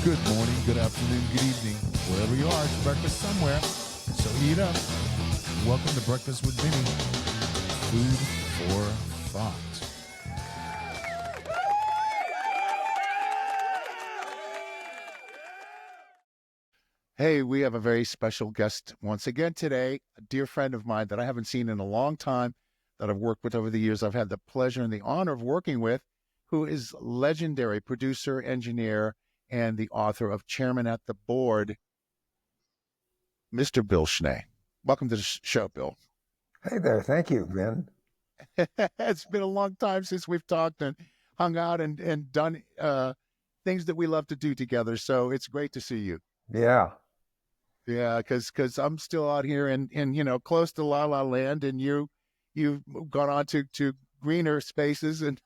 Good morning, good afternoon, good evening, wherever you are. It's breakfast somewhere. So eat up. Welcome to Breakfast with Vinny. Food for thought. Hey, we have a very special guest once again today, a dear friend of mine that I haven't seen in a long time, that I've worked with over the years. I've had the pleasure and the honor of working with, who is legendary producer, engineer, and the author of Chairman at the Board, Mr. Bill Schnee. Welcome to the show, Bill. Hey there. Thank you, Ben. It's been a long time since we've talked and hung out and done things that we love to do together. So it's great to see you. Yeah. Yeah, because I'm still out here in close to La La Land, and you've gone on to greener spaces, and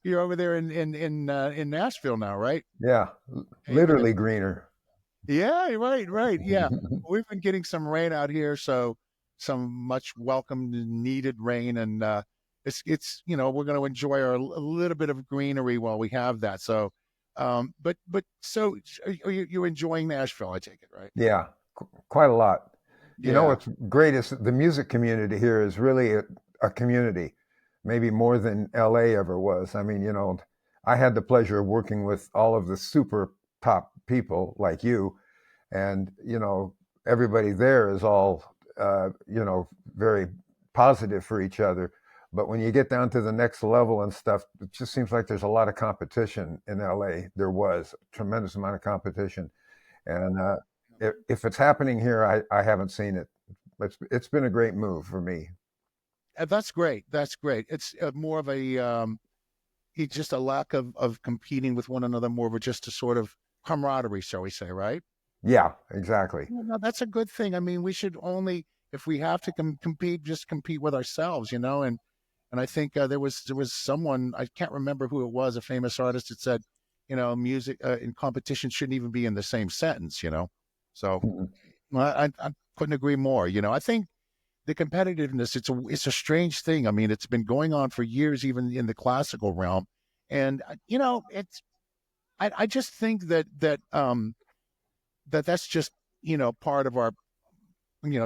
you're over there in Nashville now, right? Yeah. Hey, Literally greener. yeah, right. Yeah, we've been getting some rain out here, so some much welcomed and needed rain, and it's we're going to enjoy a little bit of greenery while we have that. So, but so are you enjoying Nashville? I take it, right? Yeah. Quite a lot. You know Yeah. what's great is the music community here is really a community, maybe more than LA ever was. I mean, I had the pleasure of working with all of the super top people like you, and everybody there is all very positive for each other. But when you get down to the next level and stuff, it just seems like there's a lot of competition in LA. There was a tremendous amount of competition, and if it's happening here, I haven't seen it. It's been a great move for me. That's great. That's great. It's more of it's just a lack of competing with one another, more of just a sort of camaraderie, shall we say, right? Yeah, exactly. Well, no, that's a good thing. I mean, we should only, if we have to compete, just compete with ourselves, and I think there was someone, I can't remember who it was, a famous artist that said, music and competition shouldn't even be in the same sentence. So well, I couldn't agree more. I think the competitiveness, it's a strange thing. I mean, it's been going on for years, even in the classical realm, and I just think that's just part of our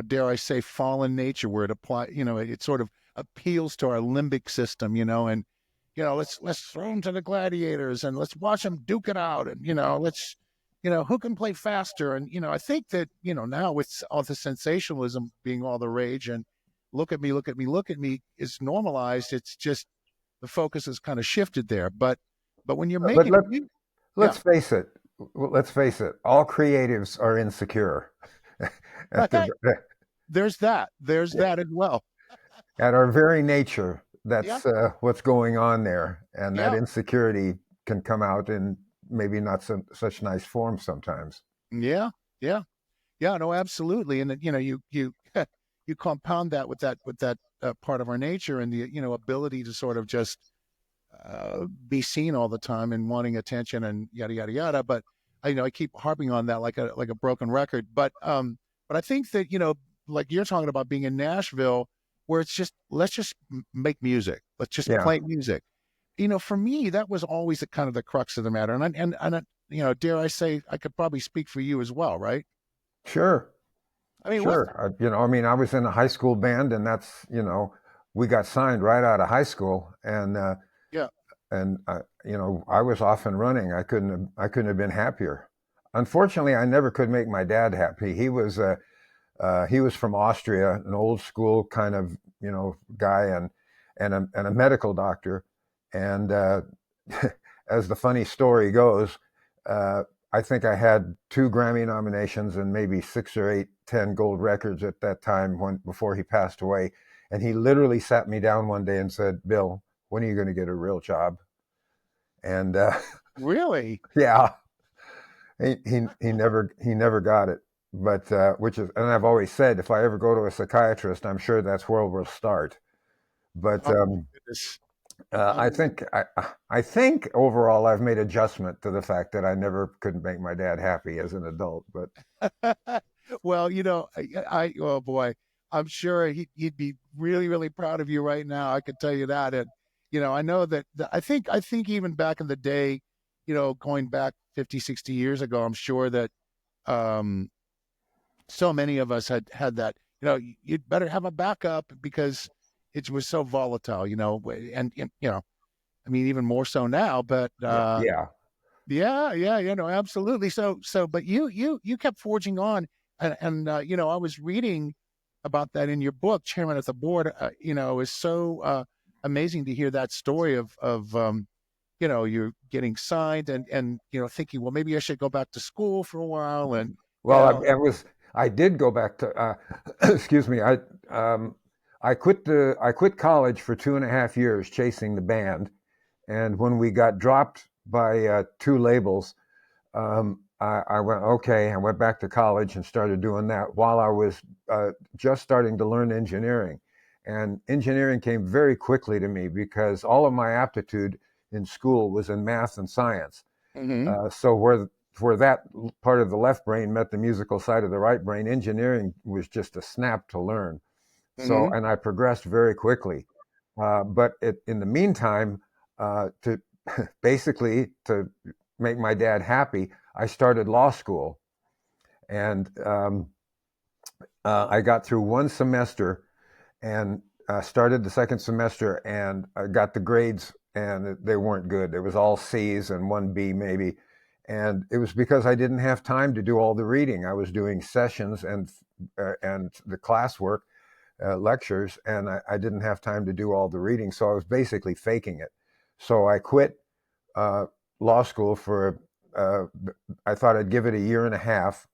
dare I say fallen nature, where it sort of appeals to our limbic system, and let's throw them to the gladiators and let's watch them duke it out, and let's who can play faster, and I think that now with all the sensationalism being all the rage, and look at me is normalized. It's just the focus has kind of shifted there, but when you're But making let yeah. let's face it. Let's face it. All creatives are insecure at the There's that as well. at our very nature. Yeah. That's what's going on there, and that Yeah. insecurity can come out in maybe not such nice form sometimes. Yeah. Yeah. Yeah, no, absolutely. And then, you you compound that with that part of our nature, and the ability to sort of just be seen all the time and wanting attention and yada yada yada. But I keep harping on that like a broken record. But I think that like you're talking about being in Nashville, where it's just let's just make music, let's just Yeah, play music. For me, that was always the kind of the crux of the matter. And dare I say, I could probably speak for you as well, right? sure, I mean, what? sure. I mean, I was in a high school band, and we got signed right out of high school, Yeah. and I was off and running. I couldn't have been happier. Unfortunately, I never could make my dad happy. He was from Austria, an old school kind of guy, and a medical doctor. And as the funny story goes, uh, I think I had 2 Grammy nominations and maybe 6 or 8, 10 gold records at that time before he passed away. And he literally sat me down one day and said, "Bill, when are you going to get a real job?" And Really? yeah, he never got it. But which is, and I've always said, if I ever go to a psychiatrist, I'm sure that's where we'll start. But Oh my goodness. I Um, think I think overall I've made adjustment to the fact that I never couldn't make my dad happy as an adult. But well, oh boy, I'm sure he'd be really, really proud of you right now. I can tell you that. And I know that I think even back in the day, going back 50, 60 years ago, I'm sure that um, so many of us had that. You'd better have a backup because it was so volatile. And I mean, even more so now. But Yeah, yeah, yeah, yeah, absolutely. But you kept forging on, and I was reading about that in your book, Chairman of the Board. Is so amazing to hear that story of you're getting signed and thinking, well, maybe I should go back to school for a while, and you well, know, I did go back to excuse me, um, I quit college for 2.5 years chasing the band. And when we got dropped by two labels, I went, okay. I went back to college and started doing that while I was just starting to learn engineering. And engineering came very quickly to me because all of my aptitude in school was in math and science. hmm So where that part of the left brain met the musical side of the right brain, engineering was just a snap to learn. So, hmm and I progressed very quickly. In the meantime, to basically to make my dad happy, I started law school, and I got through one semester and started the second semester, and I got the grades, and they weren't good. It was all C's and one B maybe, and it was because I didn't have time to do all the reading. I was doing sessions and the classwork, lectures, and I didn't have time to do all the reading, so I was basically faking it. So I quit uh, law school for. I thought I'd give it a year and a half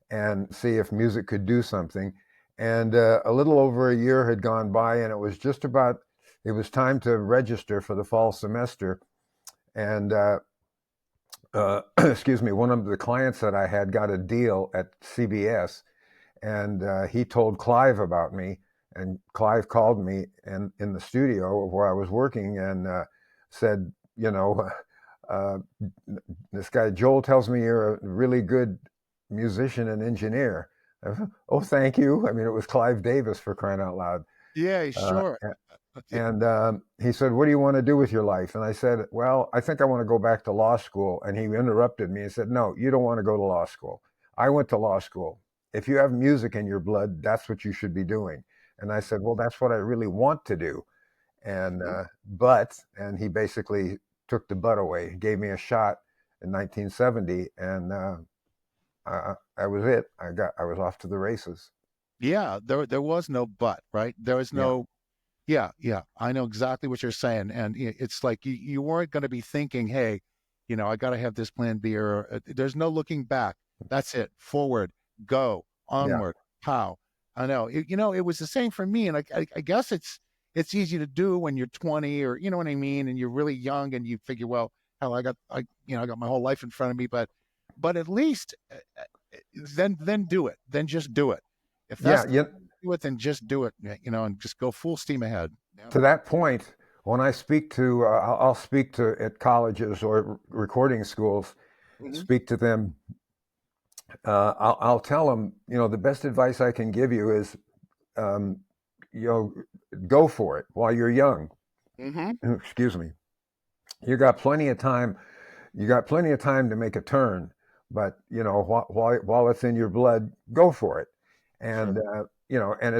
and see if music could do something. And a little over a year had gone by, and it was just about. It was time to register for the fall semester, and excuse me, one of the clients that I had got a deal at CBS, and he told Clive about me, and Clive called me in the studio where I was working and said, uh, this guy Joel tells me you're a really good musician and engineer. Oh, thank you. I mean, it was Clive Davis, for crying out loud. yeah, Uh, sure. and he said, "What do you want to do with your life?" And I said, "Well, I think I want to go back to law school." And he interrupted me and said, "No, you don't want to go to law school. I went to law school. If you have music in your blood, that's what you should be doing." And I said, "Well, that's what I really want to do." And Mhm. and he basically took the butt away, gave me a shot in 1970, and that was it. I was off to the races. Yeah, there was no but, right? There was Yeah, no. Yeah, yeah, I know exactly what you're saying, and it's like you weren't going to be thinking, "Hey, I got to have this plan B," or there's no looking back. That's it. Forward, go, yeah, onward, pow. I know. It was the same for me, and I guess it's easy to do when you're 20, or you know what I mean, and you're really young, and you figure, well, hell, I got my whole life in front of me, but at least then do it. Then just do it. If that's yeah. the You, do it, then just do it, and just go full steam ahead. Yeah. to that point, when I speak to, I'll speak to at colleges or recording schools, hmm speak to them. I'll tell them, the best advice I can give you is, um, you know, go for it while you're young. hmm Excuse me. You got plenty of time. You got plenty of time to make a turn, but while it's in your blood, go for it. And Sure. and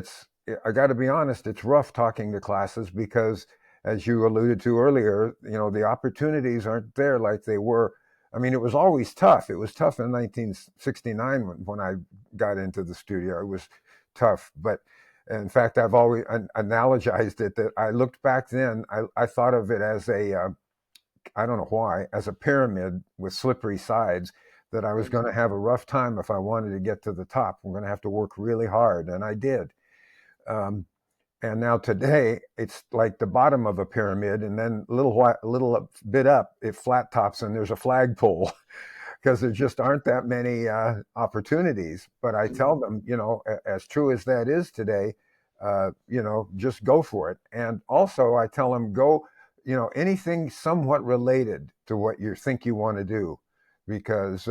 I got to be honest, it's rough talking to classes because, as you alluded to earlier, the opportunities aren't there like they were. I mean, it was always tough. It was tough in 1969 when I got into the studio. It was tough, but in fact, I've always analogized it that I looked back then. I thought of it as I don't know why, as a pyramid with slippery sides, that I was going to Mhm. have a rough time if I wanted to get to the top. I'm going to have to work really hard. And I did. Um, and now today, it's like the bottom of a pyramid, and then a little bit up, it flat tops, and there's a flagpole because there just aren't that many opportunities. But I tell Mhm. them, as true as that is today, just go for it. And also, I tell them, go, anything somewhat related to what you think you want to do, because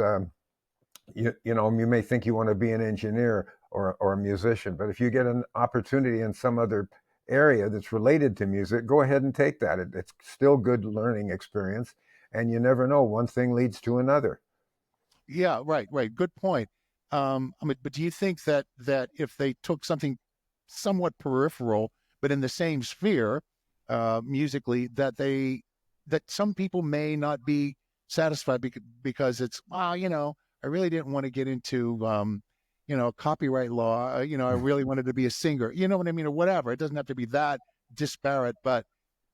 you may think you want to be an engineer or a musician, but if you get an opportunity in some other area that's related to music, go ahead and take that. It's still good learning experience, and you never know, one thing leads to another. Yeah, right, right. Good point. I mean, but do you think that if they took something somewhat peripheral, but in the same sphere, musically, that some people may not be satisfied because it's, well, I really didn't want to get into, copyright law. I really wanted to be a singer. You know what I mean, or whatever. It doesn't have to be that disparate, but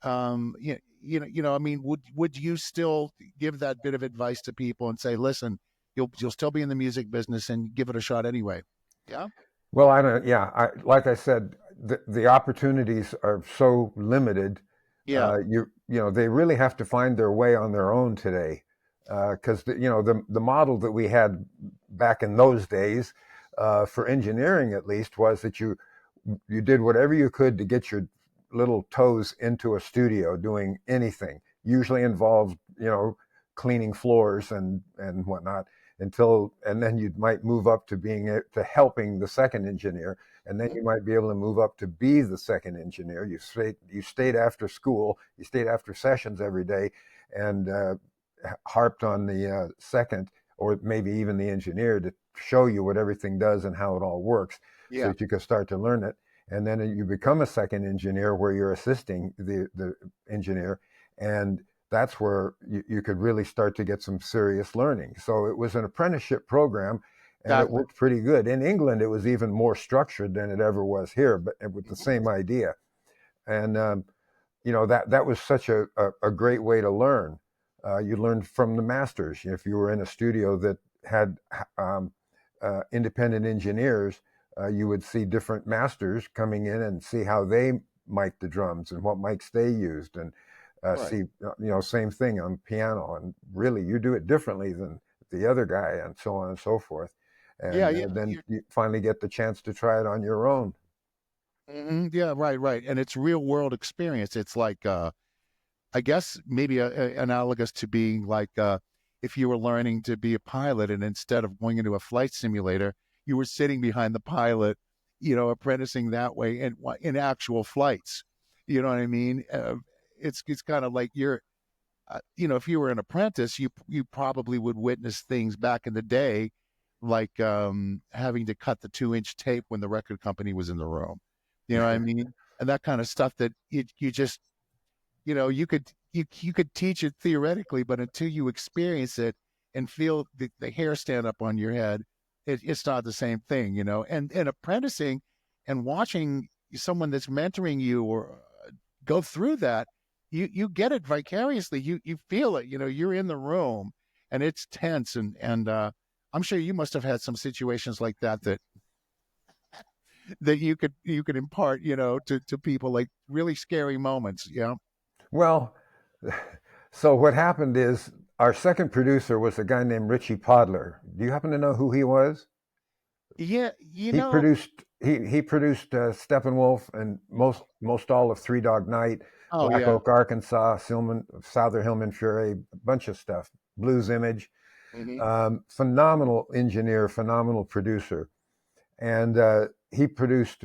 I mean, would you still give that bit of advice to people and say, listen, you'll still be in the music business and give it a shot anyway? Yeah. Well, I don't. Yeah, like I said, the opportunities are so limited. Yeah. They really have to find their way on their own today, because the model that we had back in those days, for engineering at least, was that you did whatever you could to get your little toes into a studio doing anything. Usually involved, cleaning floors and whatnot, and then you might move up to to helping the second engineer, and then Mhm. you might be able to move up to be the second engineer. You stayed after school, you stayed after sessions every day, and harped on the second, or maybe even the engineer, to show you what everything does and how it all works, so Yeah. that you can start to learn it. And then you become a second engineer where you're assisting the engineer, and that's where you could really start to get some serious learning. So it was an apprenticeship program, and it Exactly. worked pretty good. In England, it was even more structured than it ever was here, but with the Mhm. same idea. And that was such a great way to learn. You learned from the masters. If you were in a studio that had independent engineers, you would see different masters coming in and see how they mic the drums and what mics they used, and Right. see, same thing on piano, and really you do it differently than the other guy, and so on and so forth. Yeah. And Yeah. then you finally get the chance to try it on your own. Yeah. Right. Right. And it's real world experience. It's like, I guess maybe analogous to being like, if you were learning to be a pilot and instead of going into a flight simulator, you were sitting behind the pilot, apprenticing that way in actual flights. You know what I mean? It's kind of like if you were an apprentice, you probably would witness things back in the day, like having to cut the 2-inch tape when the record company was in the room. You know what I mean? And that kind of stuff that you just you could teach it theoretically, but until you experience it and feel the hair stand up on your head, it's not the same thing, And apprenticing and watching someone that's mentoring you or go through that, you get it vicariously. You feel it. You're in the room and it's tense, and I'm sure you must have had some situations like that you could impart, to people, like really scary moments. Yeah. Well, so what happened is our second producer was a guy named Richie Podler. Do you happen to know who he was? Yeah, He produced Steppenwolf and most all of Three Dog Night, oh Black yeah. Oak, Arkansas, Souther Hillman Fury, a bunch of stuff. Blues Image, Hmm. phenomenal engineer, phenomenal producer, and he produced.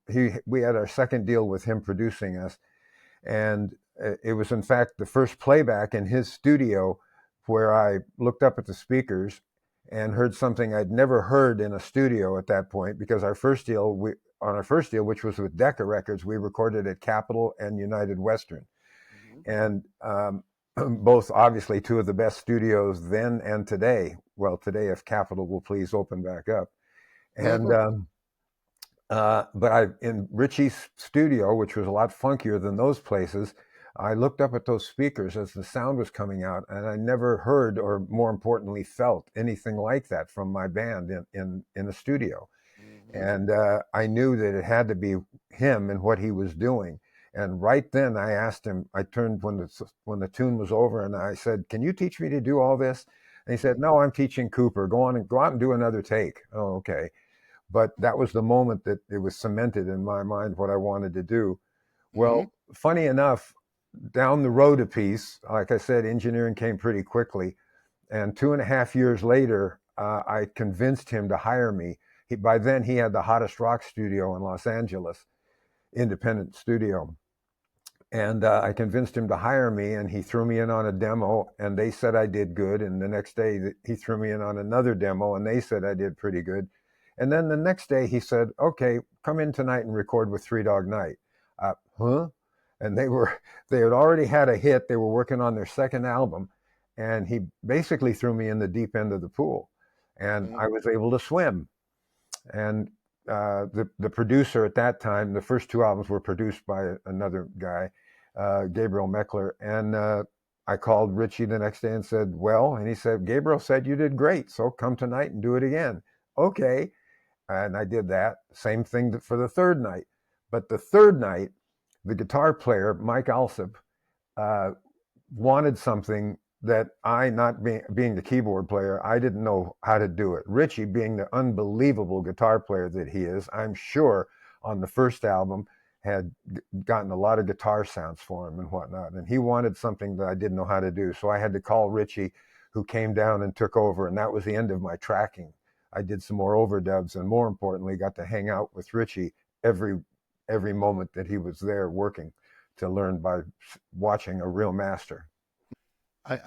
We had our second deal with him producing us, and it was in fact the first playback in his studio, where I looked up at the speakers and heard something I'd never heard in a studio at that point, because on our first deal, which was with Decca Records, we recorded at Capitol and United Western, Hmm. and both obviously two of the best studios then and today. Well, today, if Capitol will please open back up. And but in Richie's studio, which was a lot funkier than those places, I looked up at those speakers as the sound was coming out, and I never heard, or more importantly, felt anything like that from my band in the studio. Hmm. And I knew that it had to be him and what he was doing. And right then, I asked him. I turned when the tune was over, and I said, "Can you teach me to do all this?" And he said, "No, I'm teaching Cooper. Go out and do another take." Oh, okay. But that was the moment that it was cemented in my mind what I wanted to do. Hmm. Well, funny enough, down the road a piece, like I said, engineering came pretty quickly. And 2.5 years later, I convinced him to hire me. By then, he had the hottest rock studio in Los Angeles, independent studio. And I convinced him to hire me, and he threw me in on a demo, and they said I did good. And the next day, he threw me in on another demo, and they said I did pretty good. And then the next day, he said, "Okay, come in tonight and record with Three Dog Night." Huh? And they had already had a hit. They were working on their second album, and he basically threw me in the deep end of the pool, and Mhm. I was able to swim. And the producer at that time, the first two albums were produced by another guy, Gabriel Meckler, and I called Richie the next day and said, "Well," and he said, "Gabriel said you did great, so come tonight and do it again." Okay, and I did that. Same thing for the third night, but the third night, the guitar player Mike Alsop uh, wanted something that I, not being the keyboard player, I didn't know how to do it. Richie, being the unbelievable guitar player that he is, I'm sure on the first album had gotten a lot of guitar sounds for him and whatnot. And he wanted something that I didn't know how to do. So I had to call Richie, who came down and took over. And that was the end of my tracking. I did some more overdubs, and more importantly, got to hang out with Richie every every moment that he was there working, to learn by watching a real master.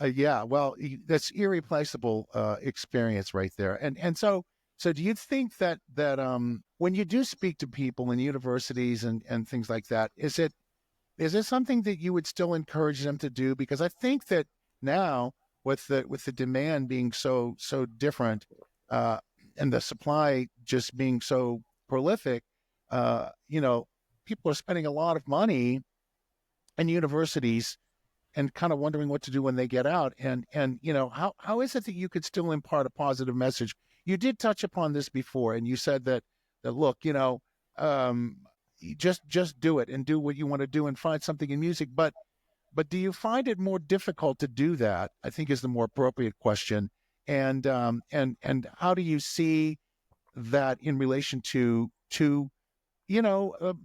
Yeah, well, that's irreplaceable experience right there. And so do you think that when you do speak to people in universities and things like that, is it something that you would still encourage them to do? Because I think that now with the demand being so different, uh, and the supply just being so prolific, you know, people are spending a lot of money in universities and kind of wondering what to do when they get out. And how is it that you could still impart a positive message? You did touch upon this before, and you said that look, um, just do it and do what you want to do and find something in music. But do you find it more difficult to do that? I think is the more appropriate question. And how do you see that in relation to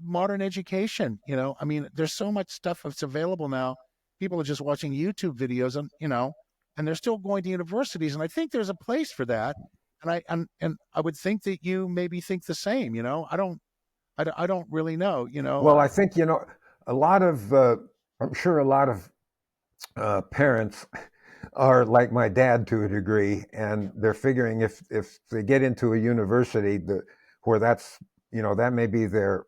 modern education? I mean, there's so much stuff that's available now. People are just watching YouTube videos, and they're still going to universities. And I think there's a place for that. And I would think that you maybe think the same. I don't really know. Well, I think, a lot of, I'm sure a lot of parents are like my dad to a degree, and they're figuring if they get into a university where that may be their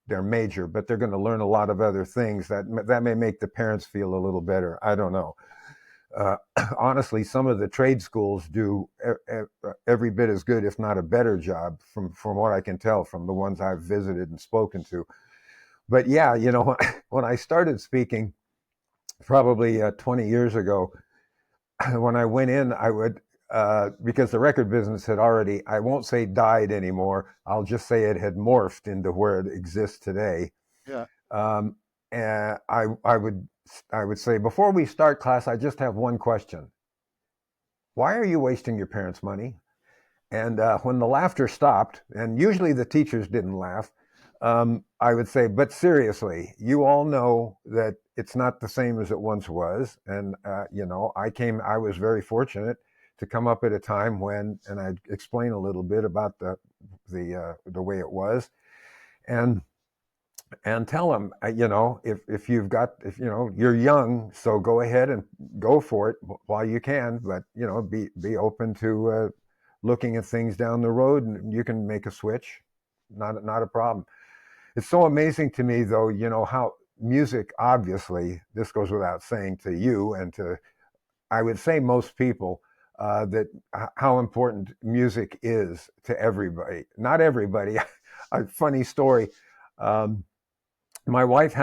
their major, but they're going to learn a lot of other things that may make the parents feel a little better. I don't know. Uh, Honestly, some of the trade schools do every bit as good, if not a better job, from what I can tell from the ones I've visited and spoken to. But yeah, when I started speaking, probably 20 years ago, when I went in, I would, because the record business had already, I won't say died anymore, I'll just say it had morphed into where it exists today. Yeah. Um, and I would say, before we start class, I just have one question. Why are you wasting your parents' money? And when the laughter stopped, and usually the teachers didn't laugh, I would say, but seriously, you all know that it's not the same as it once was. And, I was very fortunate to come up at a time when, and I'd explain a little bit about the way it was. And, and tell them, if you're young, so go ahead and go for it while you can, but, be open to, looking at things down the road, and you can make a switch. Not a problem. It's so amazing to me, though, how music, obviously, this goes without saying to you and to, I would say, most people, that how important music is to everybody. Not everybody. A funny story. Um, my wife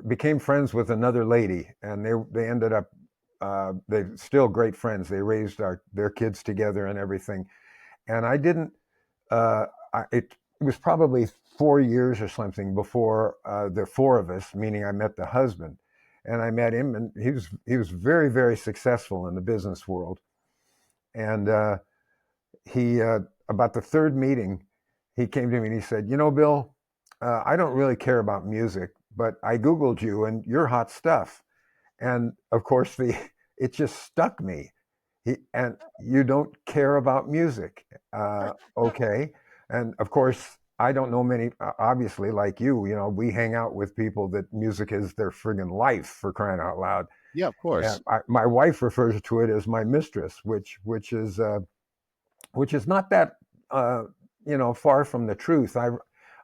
became friends with another lady, and they ended up, they're still great friends. They raised their kids together and everything. And I didn't. Uh, it was probably 4 years or something before the four of us, meaning I met the husband, and I met him, and he was very, very successful in the business world. And he about the third meeting, he came to me and he said, Bill, I don't really care about music, but I Googled you and you're hot stuff. And of course, it just stuck me. And you don't care about music, okay? And of course, I don't know many, obviously, like you know, we hang out with people that music is their friggin' life, for crying out loud. Yeah, of course. My wife refers to it as my mistress, which is not that uh, you know, far from the truth.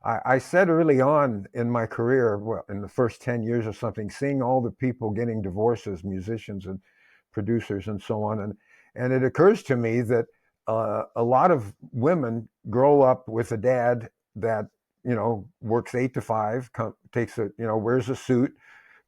I said early on in my career, well, in the first 10 years or something, seeing all the people getting divorces, musicians and producers and so on, and it occurs to me that a lot of women grow up with a dad that, you know, works 8 to 5, takes a, you know, wears a suit,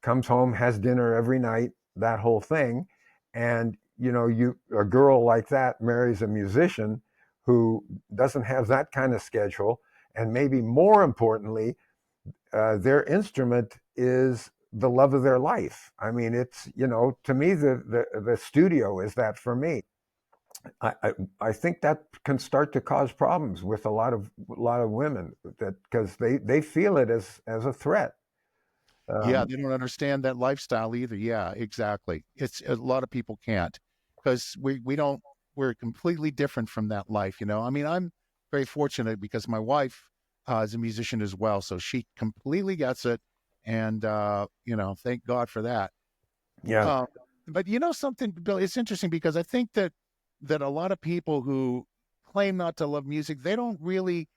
comes home, has dinner every night, that whole thing. And, you know, a girl like that marries a musician who doesn't have that kind of schedule. And maybe more importantly, their instrument is the love of their life. I mean, it's, you know, to me, the studio is that for me. I think that can start to cause problems with a lot of women, that because they feel it as a threat. Yeah, Um, they don't understand that lifestyle either. Yeah, exactly. It's a lot of people can't because we don't we're completely different from that life. I mean, I'm very fortunate because my wife is a musician as well, so she completely gets it, and thank God for that. yeah, Uh, but something, Bill, it's interesting because I think that a lot of people who claim not to love music, they don't really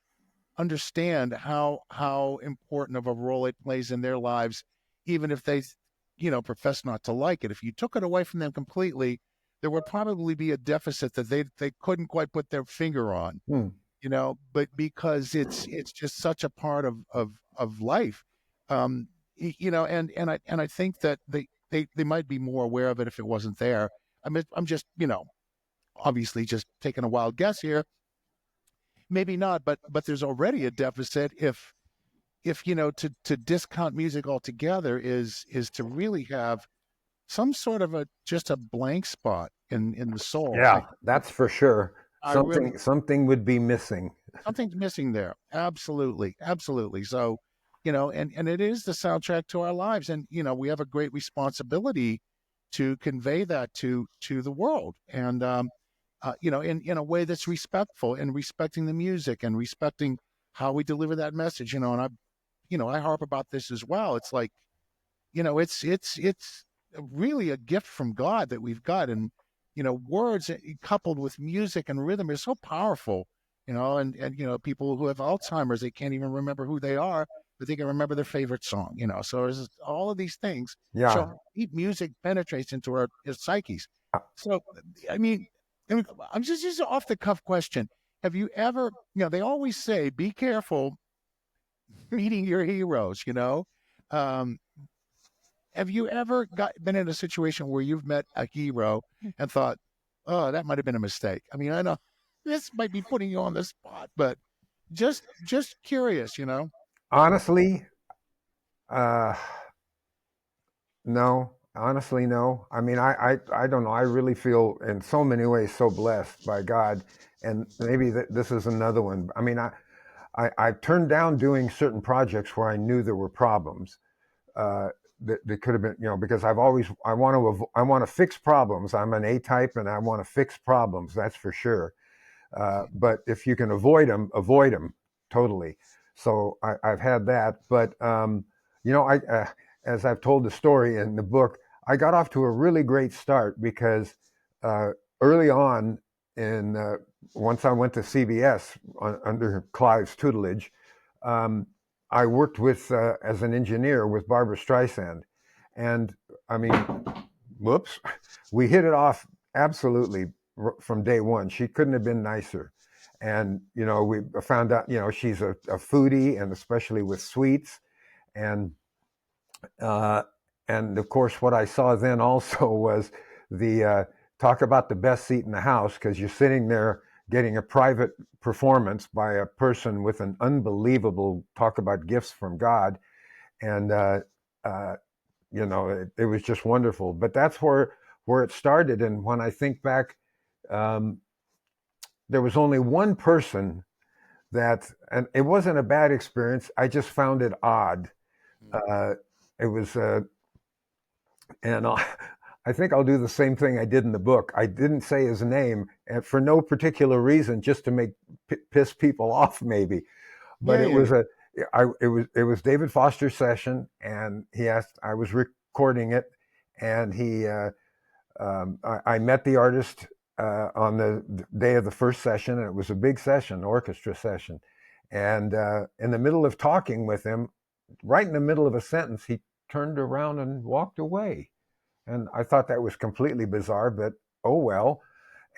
understand how important of a role it plays in their lives, even if they, profess not to like it. If you took it away from them completely, there would probably be a deficit that they couldn't quite put their finger on, hmm. but because it's just such a part of life. And I think that they might be more aware of it if it wasn't there. I mean, I'm just, obviously just taking a wild guess here. Maybe not, but there's already a deficit if to discount music altogether is to really have some sort of a just a blank spot in the soul. I Yeah, that's for sure. I really Something would be missing. something's missing there. Absolutely, absolutely. So, and it is the soundtrack to our lives, and we have a great responsibility to convey that to the world, and in a way that's respectful and respecting the music and respecting how we deliver that message. And I harp about this as well. It's like, it's really a gift from God that we've got, and words coupled with music and rhythm is so powerful. And people who have Alzheimer's, they can't even remember who they are, but they can remember their favorite song. So there's all of these things show Yeah, how deep music penetrates into our psyches. uh, So, I mean, I'm just an off the cuff question. Have you ever, they always say, be careful meeting your heroes. Um, have you ever been in a situation where you've met a hero and thought, "Oh, that might have been a mistake"? I mean, I know this might be putting you on the spot, but just curious. honestly, uh, no. Honestly, no. I mean, I don't know. I really feel in so many ways so blessed by God, and maybe this is another one. I mean, I turned down doing certain projects where I knew there were problems. Uh, that could have been, you know, because I want to fix problems. I'm an A type, and I want to fix problems. That's for sure. But if you can avoid them totally. So I've had that, but I as I've told the story in the book, I got off to a really great start because uh, early on in once I went to CBS under Clive's tutelage, um, I worked with as an engineer with Barbara Streisand, and I mean, whoops, we hit it off absolutely from day one. She couldn't have been nicer. And, we found out, she's a foodie, and especially with sweets. And, uh, and of course, what I saw then also was the talk about the best seat in the house, because you're sitting there getting a private performance by a person with an unbelievable talk about gifts from God. And, uh, it was just wonderful. But that's where it started. And when I think back, um, there was only one person and it wasn't a bad experience. I just found it odd. Uh, it was, and I think I'll do the same thing I did in the book. I didn't say his name, and for no particular reason, just to piss people off, maybe. but Yeah, it yeah, was yeah. it was David Foster's session, and he asked, I was recording it, and I met the artist on the day of the first session, and it was a big session, orchestra session. And in the middle of talking with him, right in the middle of a sentence, he turned around and walked away. And I thought that was completely bizarre, but oh well.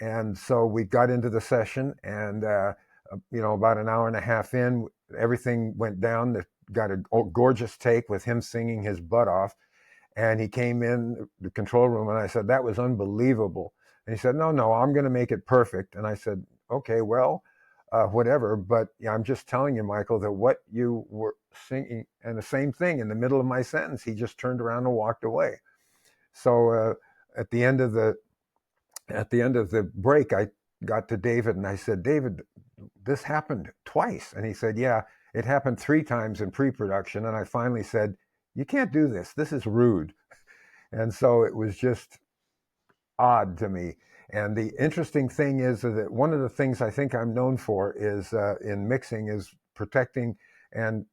And so we got into the session, and about an hour and a half in, everything went down. Got a gorgeous take with him singing his butt off, and he came in the control room, and I said, that was unbelievable. And he said, no, no, I'm going to make it perfect. And I said, okay, well, whatever. But yeah, I'm just telling you, Michael, that what you were singing, and the same thing in the middle of my sentence, he just turned around and walked away. So at the end of the break, I got to David and I said, David, this happened twice. And he said, yeah, it happened 3 times in pre-production. And I finally said, you can't do this. This is rude. And so it was just odd to me. And the interesting thing is that one of the things I think I'm known for is in mixing is protecting and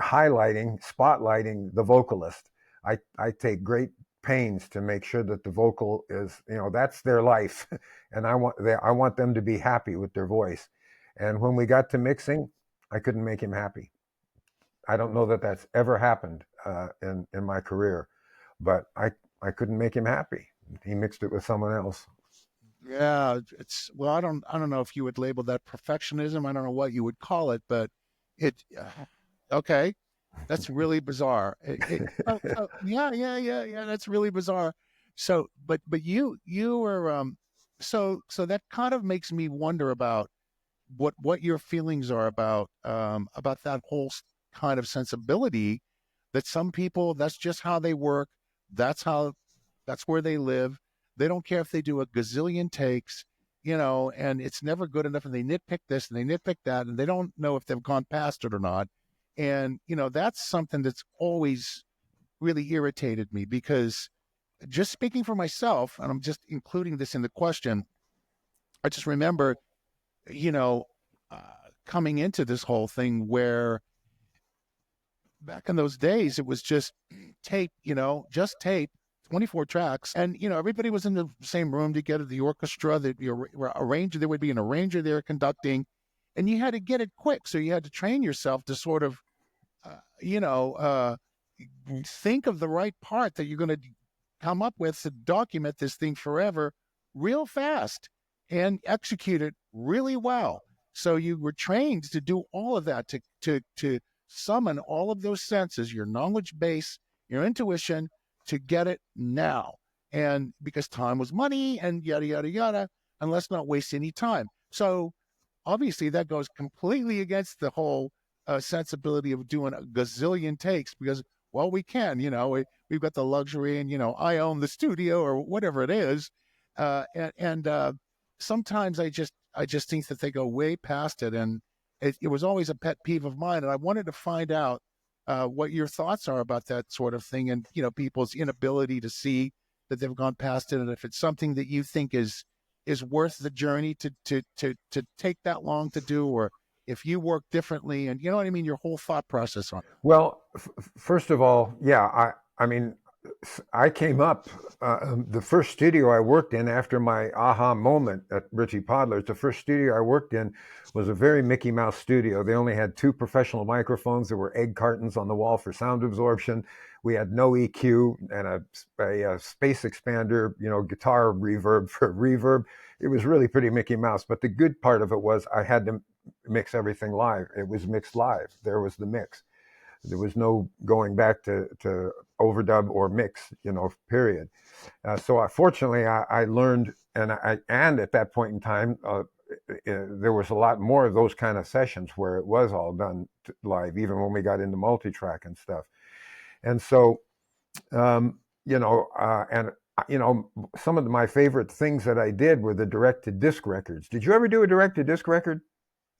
spotlighting the vocalist. I take great pains to make sure that the vocal is, that's their life, and I want them to be happy with their voice. And when we got to mixing, I couldn't make him happy. I don't know that that's ever happened in my career, but I couldn't make him happy. He mixed it with someone else. Yeah, it's well, I don't know if you would label that perfectionism. I don't know what you would call it, but it okay. That's really bizarre. Yeah, yeah, yeah, yeah. That's really bizarre. So, but you were so that kind of makes me wonder about what your feelings are about that whole kind of sensibility that some people, that's just how they work. That's how that's where they live. They don't care if they do a gazillion takes, and it's never good enough. And they nitpick this and they nitpick that, and they don't know if they've gone past it or not. And that's something that's always really irritated me because just speaking for myself, and I'm just including this in the question, I just remember, you know, uh, coming into this whole thing where back in those days it was just tape, just tape, 24 tracks, and everybody was in the same room together. The orchestra, the arranger, there would be an arranger there conducting, and you had to get it quick. So you had to train yourself to sort of, uh, you know, uh, think of the right part that you're going to come up with to document this thing forever real fast and execute it really well. So you were trained to do all of that, to summon all of those senses, your knowledge base, your intuition, to get it now. And because time was money and yada yada yada, and let's not waste any time. So obviously that goes completely against the whole sensibility of doing a gazillion takes because, well, we can, we've got the luxury, and I own the studio or whatever it is, and sometimes I just think that they go way past it, and it was always a pet peeve of mine, and I wanted to find out what your thoughts are about that sort of thing, and people's inability to see that they've gone past it, and if it's something that you think is worth the journey to take that long to do, or if you work differently, and you know what I mean, your whole thought process on. Well, first of all, yeah, I mean, I came up. The first studio I worked in after my aha moment at Richie Podler's, the first studio I worked in was a very Mickey Mouse studio. They only had 2 professional microphones. There were egg cartons on the wall for sound absorption. We had no EQ and a space expander, guitar reverb for reverb. It was really pretty Mickey Mouse. But the good part of it was I had to mix everything live. It was mixed live. There was the mix. There was no going back to overdub or mix, period. So fortunately, I learned, and at that point in time, there was a lot more of those kind of sessions where it was all done live, even when we got into multi-track and stuff. And so, and some of my favorite things that I did were the direct-to-disc records. Did you ever do a direct-to-disc record?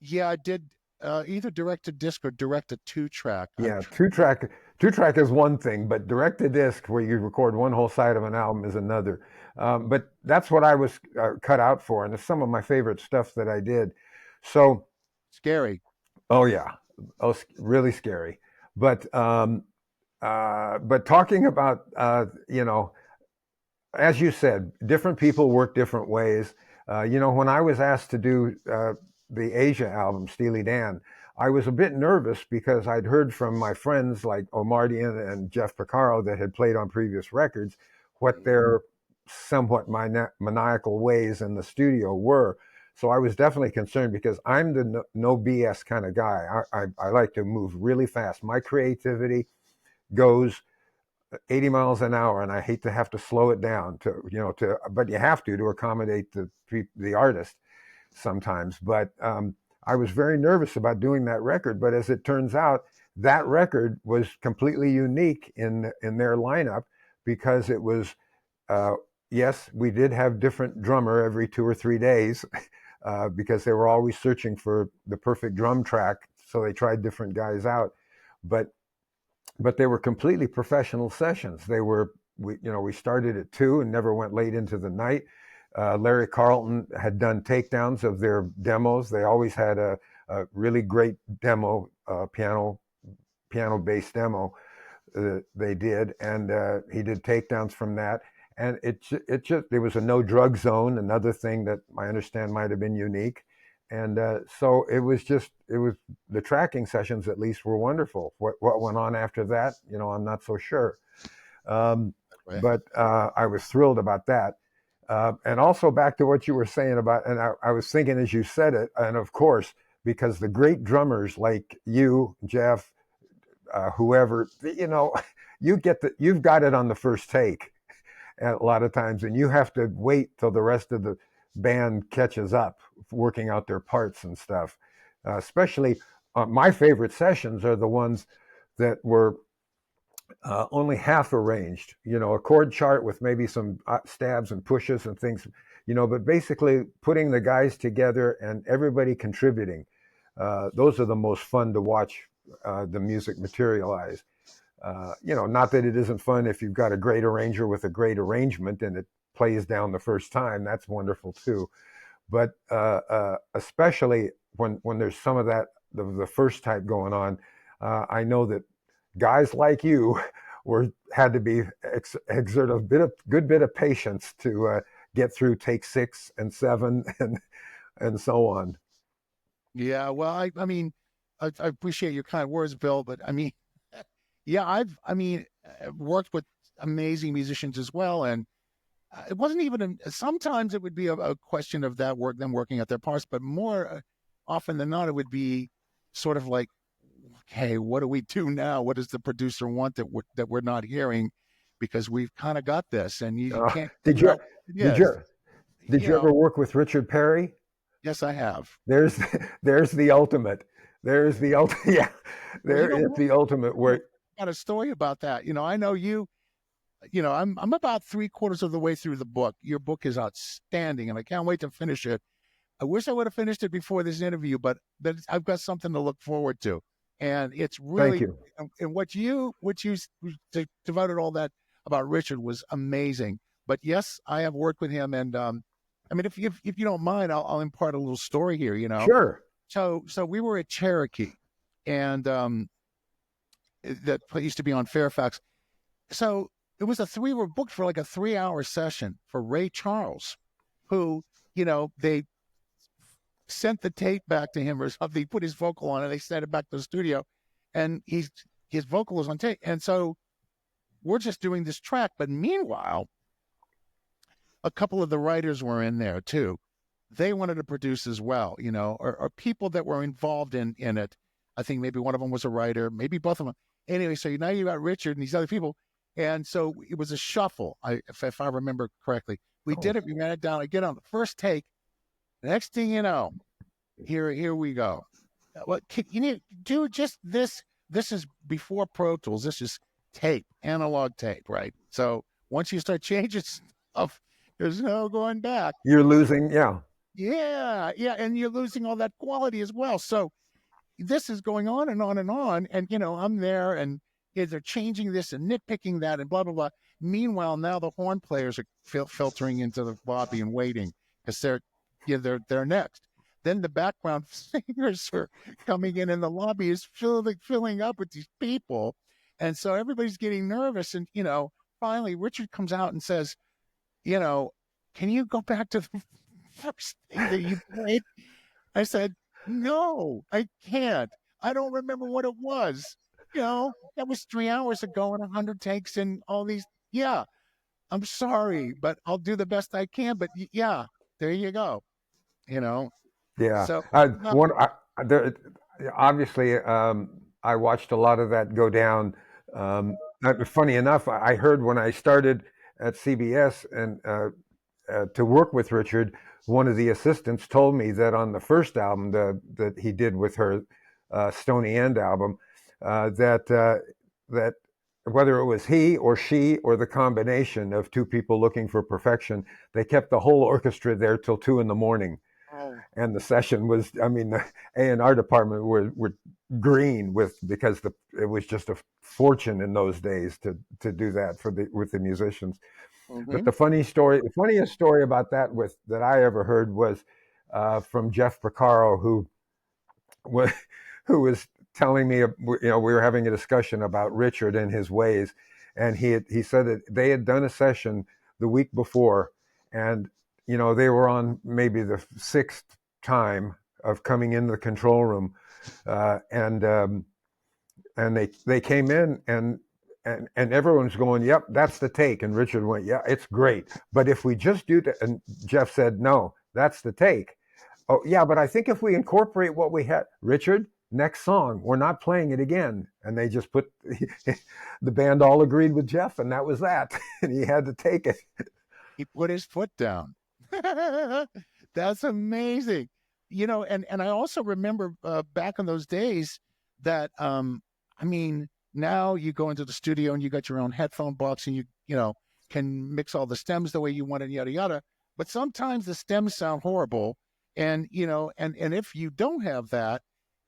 Yeah, I did either direct to disc or direct to two track. Yeah, two track is one thing, but direct to disc, where you record one whole side of an album, is another. But that's what I was cut out for, and it's some of my favorite stuff that I did. So, Scary. oh yeah, Oh, really scary. But but talking about as you said, different people work different ways. When I was asked to do the Asia album, Steely Dan, I was a bit nervous because I'd heard from my friends like Omardian and Jeff Porcaro that had played on previous records what their somewhat maniacal ways in the studio were. So I was definitely concerned because I'm the no BS kind of guy. I like to move really fast. My creativity goes 80 miles an hour, and I hate to have to slow it down but you have to accommodate the artist sometimes. But I was very nervous about doing that record. But as it turns out, that record was completely unique in their lineup because it was yes, we did have different drummer every 2 or 3 days because they were always searching for the perfect drum track. So they tried different guys out, but they were completely professional sessions. We started at 2 and never went late into the night. Larry Carlton had done takedowns of their demos. They always had a really great demo, piano based demo they did, and he did takedowns from that. And there was a no drug zone, another thing that I understand might have been unique. And so it was the tracking sessions at least were wonderful. What went on after that, I'm not so sure. Right. But I was thrilled about that. And also back to what you were saying about, and I was thinking as you said it, and of course, because the great drummers like you, Jeff, whoever, you've got it on the first take a lot of times, and you have to wait till the rest of the band catches up, working out their parts and stuff. Especially, my favorite sessions are the ones that were only half arranged. A chord chart with maybe some stabs and pushes and things. But basically putting the guys together and everybody contributing. Those are the most fun to watch the music materialize. Not that it isn't fun if you've got a great arranger with a great arrangement and it plays down the first time. That's wonderful too. But especially when there's some of that, the first type going on, I know that guys like you had to exert a good bit of patience to get through take 6 and 7 and so on. Yeah, well, I appreciate your kind words, Bill, but I mean, yeah, I've worked with amazing musicians as well, and it wasn't even. Sometimes it would be a question of them working at their parts, but more often than not, it would be sort of like, hey, what do we do now? What does the producer want that we're not hearing? Because we've kind of got this, and you can't Did figure you out what it did is. you did you ever work with Richard Perry? Yes, I have. There's there's the ultimate. There's the ultimate. Yeah, Well, there is the ultimate. Where got a story about that. I know you. I'm about 3/4 of the way through the book. Your book is outstanding, and I can't wait to finish it. I wish I would have finished it before this interview, but I've got something to look forward to, and it's thank really you. and what you devoted all that about Richard was amazing. But yes, I have worked with him, and if you don't mind, I'll impart a little story here. Sure. So we were at Cherokee, and that used to be on Fairfax. So we were booked for like a 3-hour session for Ray Charles, who they sent the tape back to him or something. He put his vocal on it. They sent it back to the studio, and his vocal was on tape. And so we're just doing this track. But meanwhile, a couple of the writers were in there too. They wanted to produce as well, or people that were involved in it. I think maybe one of them was a writer, maybe both of them. Anyway, so now you got Richard and these other people. And so it was a shuffle, if I remember correctly. We Oh, did it. We ran it down. I get on the first take. The next thing you know, here we go. What you need to do just this. This is before Pro Tools. This is tape, analog tape, right? So once you start changing stuff, there's no going back. you're losing. Yeah. Yeah, yeah, and you're losing all that quality as well. So this is going on and on and on, and I'm there, and they're changing this and nitpicking that, and blah blah blah. Meanwhile, now the horn players are filtering into the lobby and waiting because they're next. then the background singers are coming in the lobby is filling up with these people. And so everybody's getting nervous. And, finally Richard comes out and says, you know, can you go back to the first thing that you played? I said, no, I can't. I don't remember what it was. That was 3 hours ago and 100 takes and all these. Yeah, I'm sorry, but I'll do the best I can. But yeah, there you go. You know, Yeah. so no, There, obviously, I watched a lot of that go down. Funny enough, I heard when I started at CBS and to work with Richard, one of the assistants told me that on the first album that he did with her, Stony End album, that whether it was he or she or the combination of two people looking for perfection, they kept the whole orchestra there till 2 in the morning. oh, And the session was, I mean, the A&R department were green because it was just a fortune in those days to do that with the musicians. But mm-hmm. the funniest story about that I ever heard was from Jeff Porcaro, was who was telling me, we were having a discussion about Richard and his ways, and he said that they had done a session the week before, and they were on maybe the sixth time of coming into the control room, and they came in and everyone's going, yep, that's the take. And Richard went, yeah, it's great. But if we just do that, and Jeff said, no, that's the take. Oh, yeah, but I think if we incorporate what we had, Richard, next song, we're not playing it again. And they just the band all agreed with Jeff, and that was that. And he had to take it. He put his foot down. That's amazing. And I also remember back in those days that I mean, now you go into the studio and you got your own headphone box and you can mix all the stems the way you want and yada yada. But sometimes the stems sound horrible, and and if you don't have that,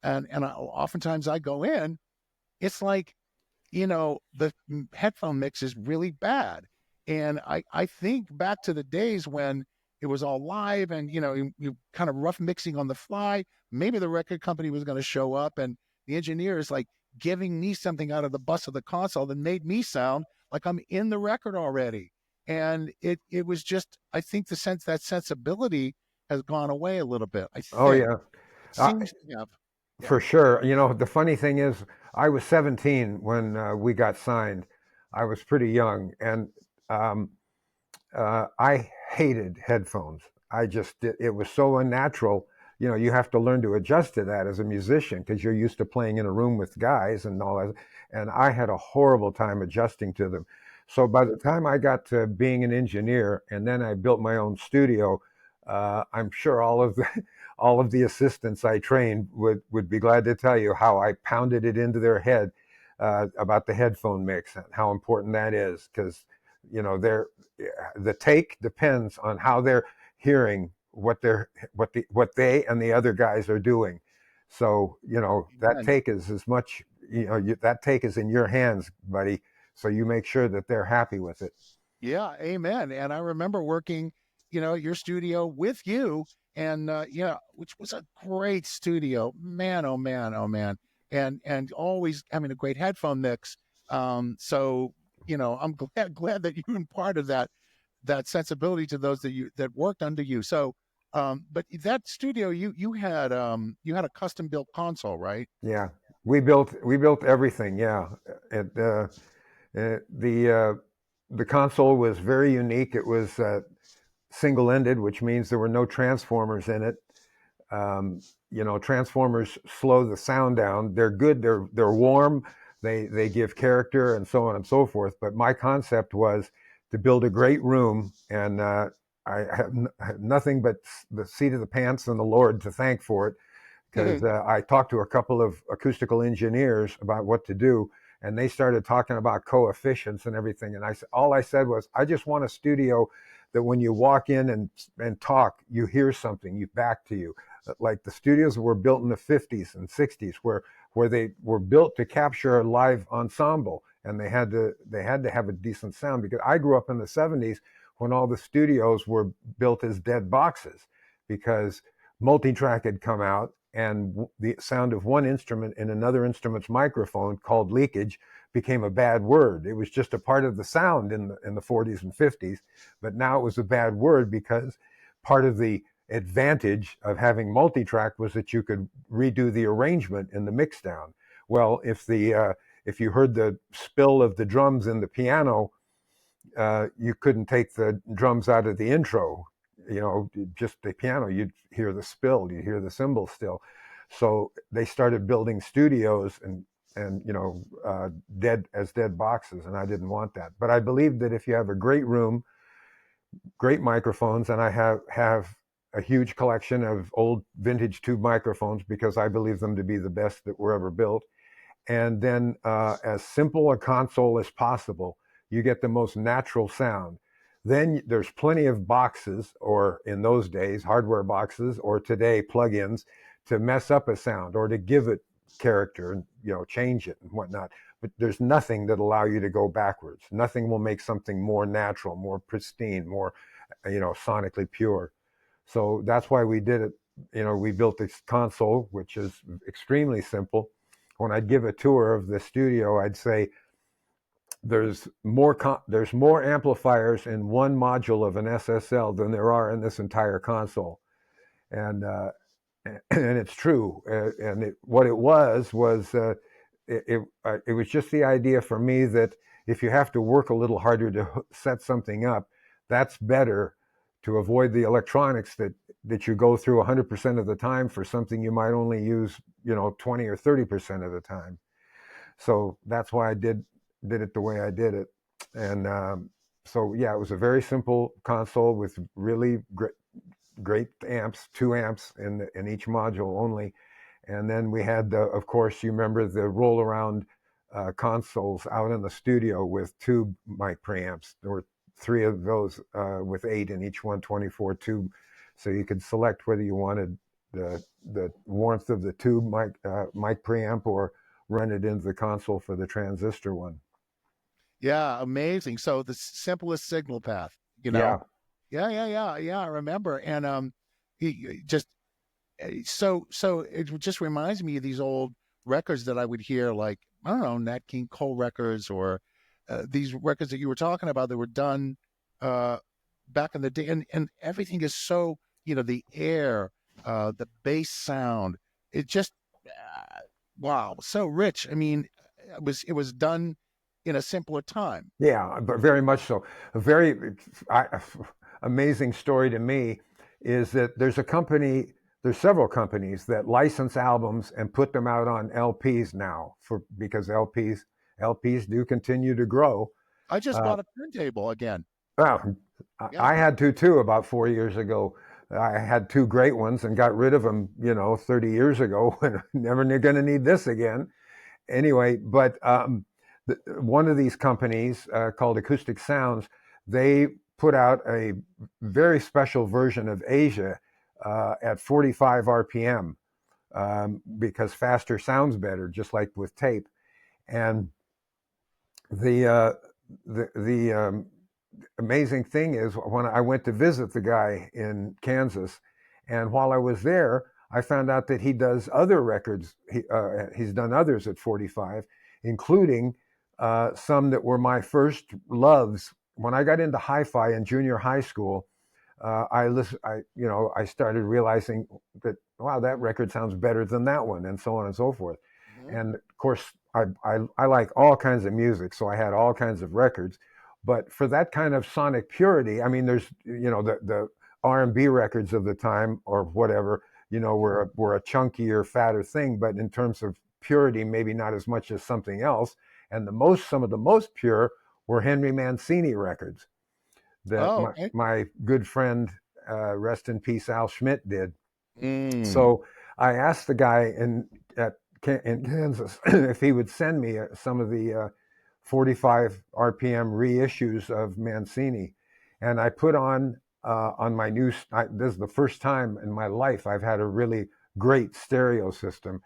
oftentimes I go in, it's like the headphone mix is really bad. And I think back to the days when it was all live and, you kind of rough mixing on the fly. Maybe the record company was going to show up and the engineer is like giving me something out of the bus of the console that made me sound like I'm in the record already. And it was just, I think that sensibility has gone away a little bit. I Oh, think yeah. Uh, seems to have. Yeah. For sure. The funny thing is, I was 17 when we got signed. I was pretty young, and um, I hated headphones. It was so unnatural. You have to learn to adjust to that as a musician because you're used to playing in a room with guys and all that. And I had a horrible time adjusting to them. So by the time I got to being an engineer and then I built my own studio, I'm sure all of the assistants I trained would be glad to tell you how I pounded it into their head about the headphone mix and how important that is because the take depends on how they're hearing what they and the other guys are doing. So that Amen. take is as much that take is in your hands, buddy. So you make sure that they're happy with it. Yeah, amen. And I remember working, at your studio with you, and which was a great studio, man. Oh man, oh man, and always having a great headphone mix. So I'm glad that you imparted that sensibility to those that worked under you. So, but that studio, you had a custom built console, right? Yeah, we built everything. Yeah, the console was very unique. It was single-ended, which means there were no transformers in it. Transformers slow the sound down. They're good. They're warm. They give character and so on and so forth. But my concept was to build a great room, and I have nothing but the seat of the pants and the Lord to thank for it because I talked to a couple of acoustical engineers about what to do, and they started talking about coefficients and everything. And all I said was, I just want a studio that when you walk in and talk, you hear something, you back to you. Like the studios were built in the 50s and 60s, where they were built to capture a live ensemble, and they had to have a decent sound. Because I grew up in the 70s when all the studios were built as dead boxes, because multi-track had come out, and the sound of one instrument in another instrument's microphone, called leakage, became a bad word. It was just a part of the sound in the 40s and 50s, but now it was a bad word because part of the advantage of having multi-track was that you could redo the arrangement in the mix down. Well, if you heard the spill of the drums in the piano, you couldn't take the drums out of the intro. You know, just the piano, you'd hear the spill, you'd hear the cymbals still. So they started building studios and dead boxes, and I didn't want that. But I believe that if you have a great room, great microphones, and I have a huge collection of old vintage tube microphones because I believe them to be the best that were ever built, and then as simple a console as possible, you get the most natural sound. Then there's plenty of boxes, or in those days, hardware boxes, or today, plugins, to mess up a sound or to give it character and, you know, change it and whatnot. But there's nothing that allow you to go backwards. Nothing will make something more natural, more pristine, more, you know, sonically pure. So that's why we did it. You know, we built this console, which is extremely simple. When I'd give a tour of the studio, I'd say there's more amplifiers in one module of an SSL than there are in this entire console, and and it's true. What it was it was just the idea for me that if you have to work a little harder to set something up, that's better to avoid the electronics that you go through 100% of the time for something you might only use, you know, 20 or 30% of the time. So that's why I did it the way I did it. And so yeah, it was a very simple console with really great amps, 2 amps in each module only. And then we had of course, you remember the roll around consoles out in the studio with tube mic preamps. There were 3 of those with 8 in each one, 24 tube. So you could select whether you wanted the warmth of the tube mic preamp or run it into the console for the transistor one. Yeah, amazing. So the simplest signal path, you know. Yeah, Yeah. I remember, and just so it just reminds me of these old records that I would hear, like I don't know, Nat King Cole records, or these records that you were talking about that were done uh, back in the day, and everything is so, you know, the air, the bass sound, it just wow, so rich. I mean, it was done in a simpler time. yeah, but very much so. A very amazing story to me is that there's several companies that license albums and put them out on LPs now because LPs do continue to grow. I just Uh, bought a turntable again. well, Yeah. I had to too about 4 years ago. I had 2 great ones and got rid of them, you know, 30 years ago, and never going to need this again. Anyway, but one of these companies called Acoustic Sounds, they put out a very special version of Asia at 45 RPM because faster sounds better, just like with tape. And the uh, the amazing thing is when I went to visit the guy in Kansas, and while I was there, I found out that he does other records. He's done others at 45, including some that were my first loves. When I got into hi-fi in junior high school, I started realizing that wow, that record sounds better than that one, and so on and so forth. Mhm. And of course, I like all kinds of music, so I had all kinds of records. But for that kind of sonic purity, I mean, there's the R&B records of the time or whatever, were a chunkier, fatter thing. But in terms of purity, maybe not as much as something else. And some of the most pure were Henry Mancini records that Oh, my okay. my good friend, rest in peace, Al Schmidt did. Mm. So I asked the guy in Kansas if he would send me some of the 45 RPM reissues of Mancini, and I put on my this is the first time in my life I've had a really great stereo system,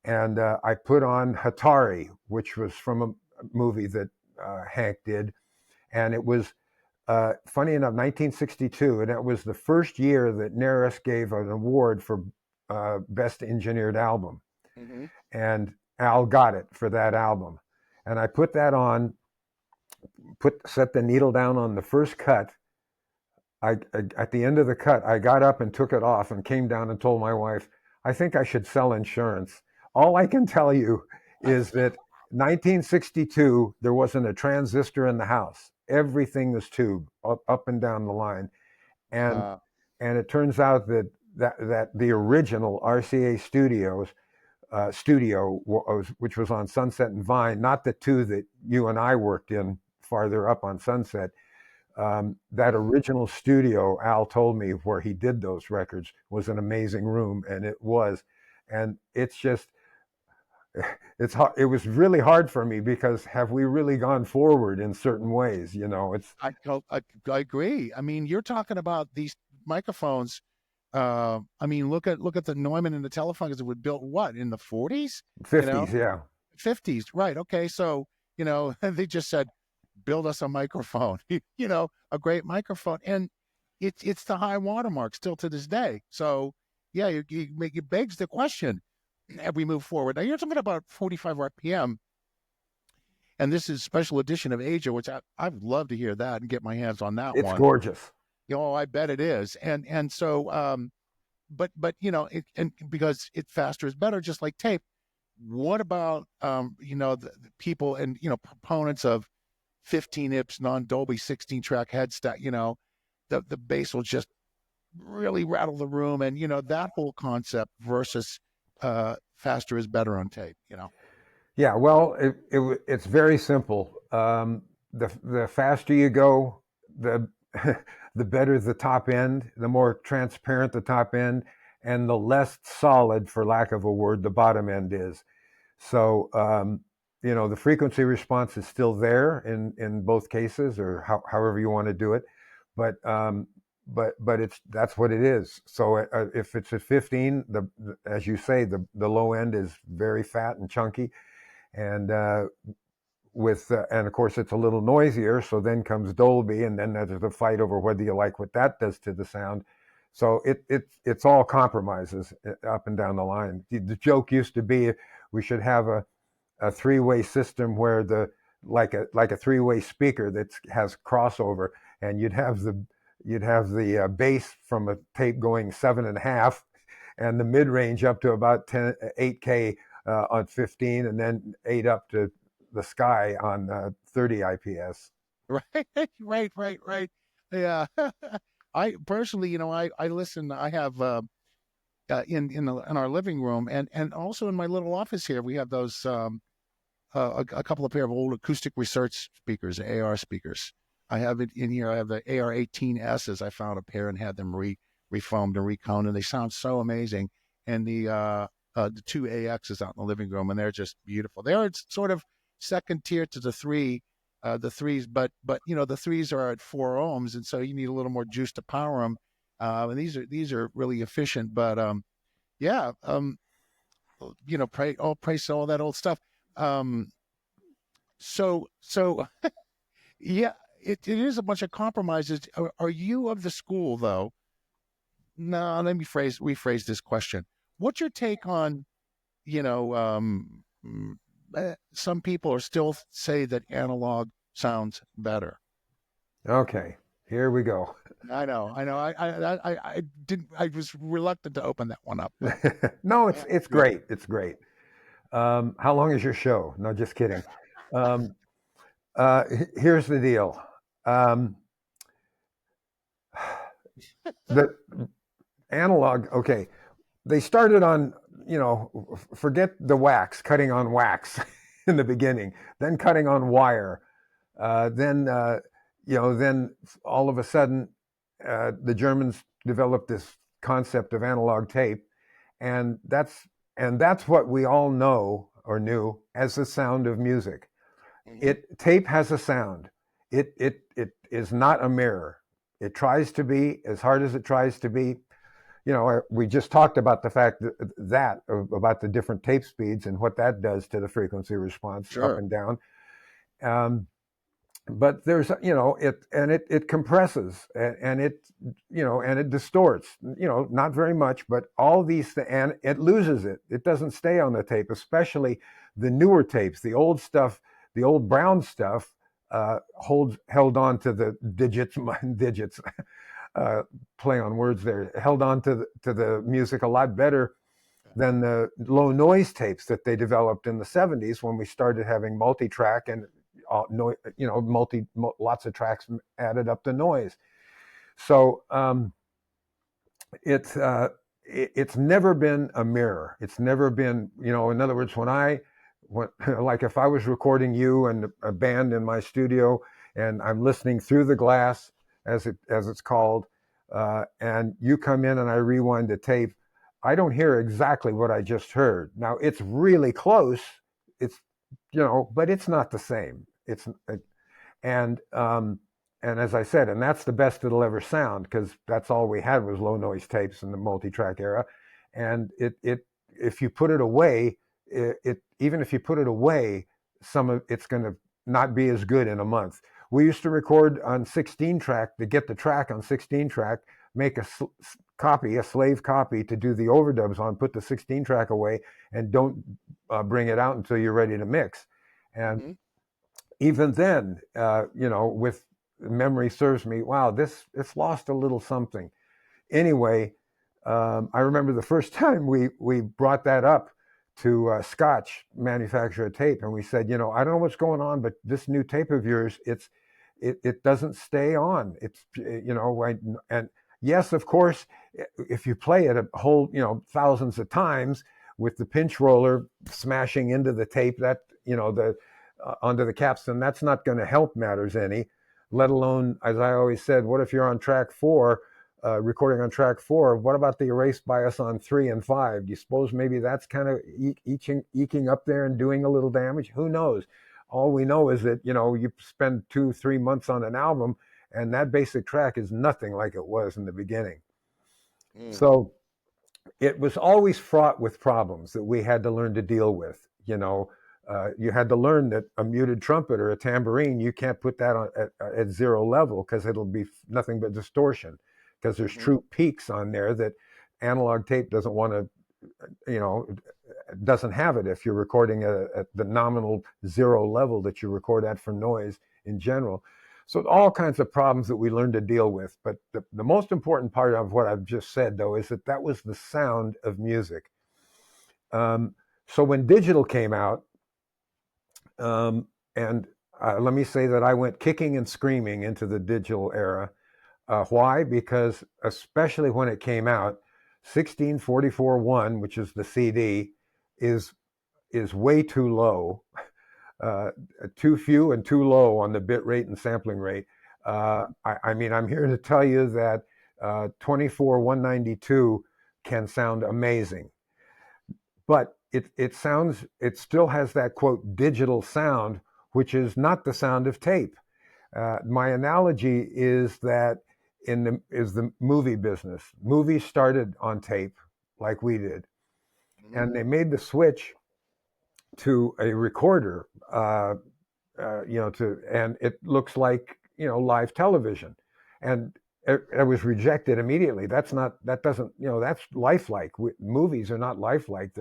and I put on Hatari, which was from a movie that Hank did, and it was Funny enough, 1962, and it was the first year that Naris gave an award for Best Engineered Album. Hmm. And Al got it for that album. And I put that on, set the needle down on the first cut. At the end of the cut, I got up and took it off and came down and told my wife, I think I should sell insurance. All I can tell you is that 1962, there wasn't a transistor in the house. Everything was tube up and down the line. And Uh, and it turns out that the original RCA studio, which was on Sunset and Vine, not the two that you and I worked in farther up on Sunset. That original studio, Al told me, where he did those records was an amazing room, and it was. And it's just, it was really hard for me because have we really gone forward in certain ways? You know, it's I agree. I mean, you're talking about these microphones. I mean, look at the Neumann and the Telefunkers that were built what in the 40s, you know, 50s, yeah. 50s, right? Okay, so they just said, build us a microphone, a great microphone, and it's the high watermark still to this day. So yeah, it begs the question as we move forward. Now you're talking about 45 RPM, and this is special edition of Asia, which I'd love to hear that and get my hands on that It's one. gorgeous. I bet it is. And so but and because it faster is better, just like tape. What about the people and proponents of 15 ips non-Dolby 16 track head stack, the bass will just really rattle the room, and that whole concept versus faster is better on tape. Yeah, well, it's very simple. The faster you go, the the better the top end, the more transparent the top end, and the less solid, for lack of a word, the bottom end is. So the frequency response is still there in both cases, or however you want to do it, but that's what it is. So if it's at 15, as you say, the low end is very fat and chunky, and and of course it's a little noisier. So then comes Dolby, and then there's a fight over whether you like what that does to the sound. So it's all compromises up and down the line. The joke used to be we should have a three-way system where like a three-way speaker that has crossover, and you'd have the bass from a tape going 7.5, and the mid range up to about 8K on 15, and then 8 up to the sky on 30 IPS. Right, right. Yeah. I personally, I listen. I have in our living room, and also in my little office here, we have those a couple of pair of old acoustic research speakers, AR speakers. I have it in here. I have the AR-18Ss. I found a pair and had them refoamed and reconed, and they sound so amazing. And the two AXs out in the living room, and they're just beautiful. They're sort of second tier to the threes, but the threes are at 4 ohms, and so you need a little more juice to power them. And these are really efficient, but yeah, praise all that old stuff. Um, so yeah, it is a bunch of compromises. Are you of the school though? No, let me rephrase this question. What's your take on, you know, some people are still say that analog sounds better. Okay, here we go. I know. I didn't. I was reluctant to open that one up, but No, yeah, it's good. great. It's great. How long is your show? No, just kidding. Um, Here's the deal. Um, the analog. Okay, they started on, forget the wax, cutting on wax in the beginning, then cutting on wire, then all of a sudden the Germans developed this concept of analog tape, and that's what we all know or knew as the sound of music. Hmm. Tape has a sound. It is not a mirror. It tries to be, as hard as it tries to be. We just talked about the fact about the different tape speeds and what that does to the frequency response up Sure. and down. Um, but there's, it compresses, and it, and it distorts, not very much, but all these and it loses it. It doesn't stay on the tape, especially the newer tapes. The old stuff, the old brown stuff, held on to the digits, digits, uh, play on words there, held on to the music a lot better than the low noise tapes that they developed in the 70s, when we started having multi-track and lots of tracks added up to noise. So it's it's never been a mirror. It's never been, in other words, like if I was recording you and a band in my studio, and I'm listening through the glass, as it's called, and you come in and I rewind the tape, I don't hear exactly what I just heard. Now it's really close. It's, but it's not the same. And and as I said, and that's the best it'll ever sound, because that's all we had was low noise tapes in the multi-track era. And it if you put it away, even if you put it away, some of it's going to not be as good in a month. We used to record on 16 track, to get the track on 16 track, make a slave copy to do the overdubs on, put the 16 track away, and don't bring it out until you're ready to mix. And Mm-hmm. even then, with memory serves me, wow, it's lost a little something. Anyway, I remember the first time we brought that up to Scotch manufacturer tape, and we said, I don't know what's going on, but this new tape of yours, it doesn't stay on. It's, and yes, of course, if you play it a whole, thousands of times with the pinch roller smashing into the tape, that, the onto the capstan, that's not going to help matters any. Let alone, as I always said, what if you're on track 4? Recording on track 4, what about the erase bias on 3 and 5? Do you suppose maybe that's kind of eking up there and doing a little damage? Who knows? All we know is that, you spend 2-3 months on an album, and that basic track is nothing like it was in the beginning. Mm. So it was always fraught with problems that we had to learn to deal with. You had to learn that a muted trumpet or a tambourine, you can't put that on at zero level, because it'll be nothing but distortion, because there's Mm-hmm. true peaks on there that analog tape doesn't want to, doesn't have it if you're recording at the nominal zero level that you record at for noise in general. So all kinds of problems that we learned to deal with. But the most important part of what I've just said, though, is that was the sound of music. So when digital came out, and let me say that I went kicking and screaming into the digital era. Why? Because especially when it came out, 1644.1, which is the CD, is way too low, too few and too low on the bit rate and sampling rate. I mean, I'm here to tell you that 24.192 can sound amazing, but it still has that quote digital sound, which is not the sound of tape. My analogy is that is the movie business. Movies started on tape, like we did, Mm-hmm. and they made the switch to a recorder. And it looks like, live television, and it was rejected immediately. That doesn't, that's lifelike. Movies are not lifelike.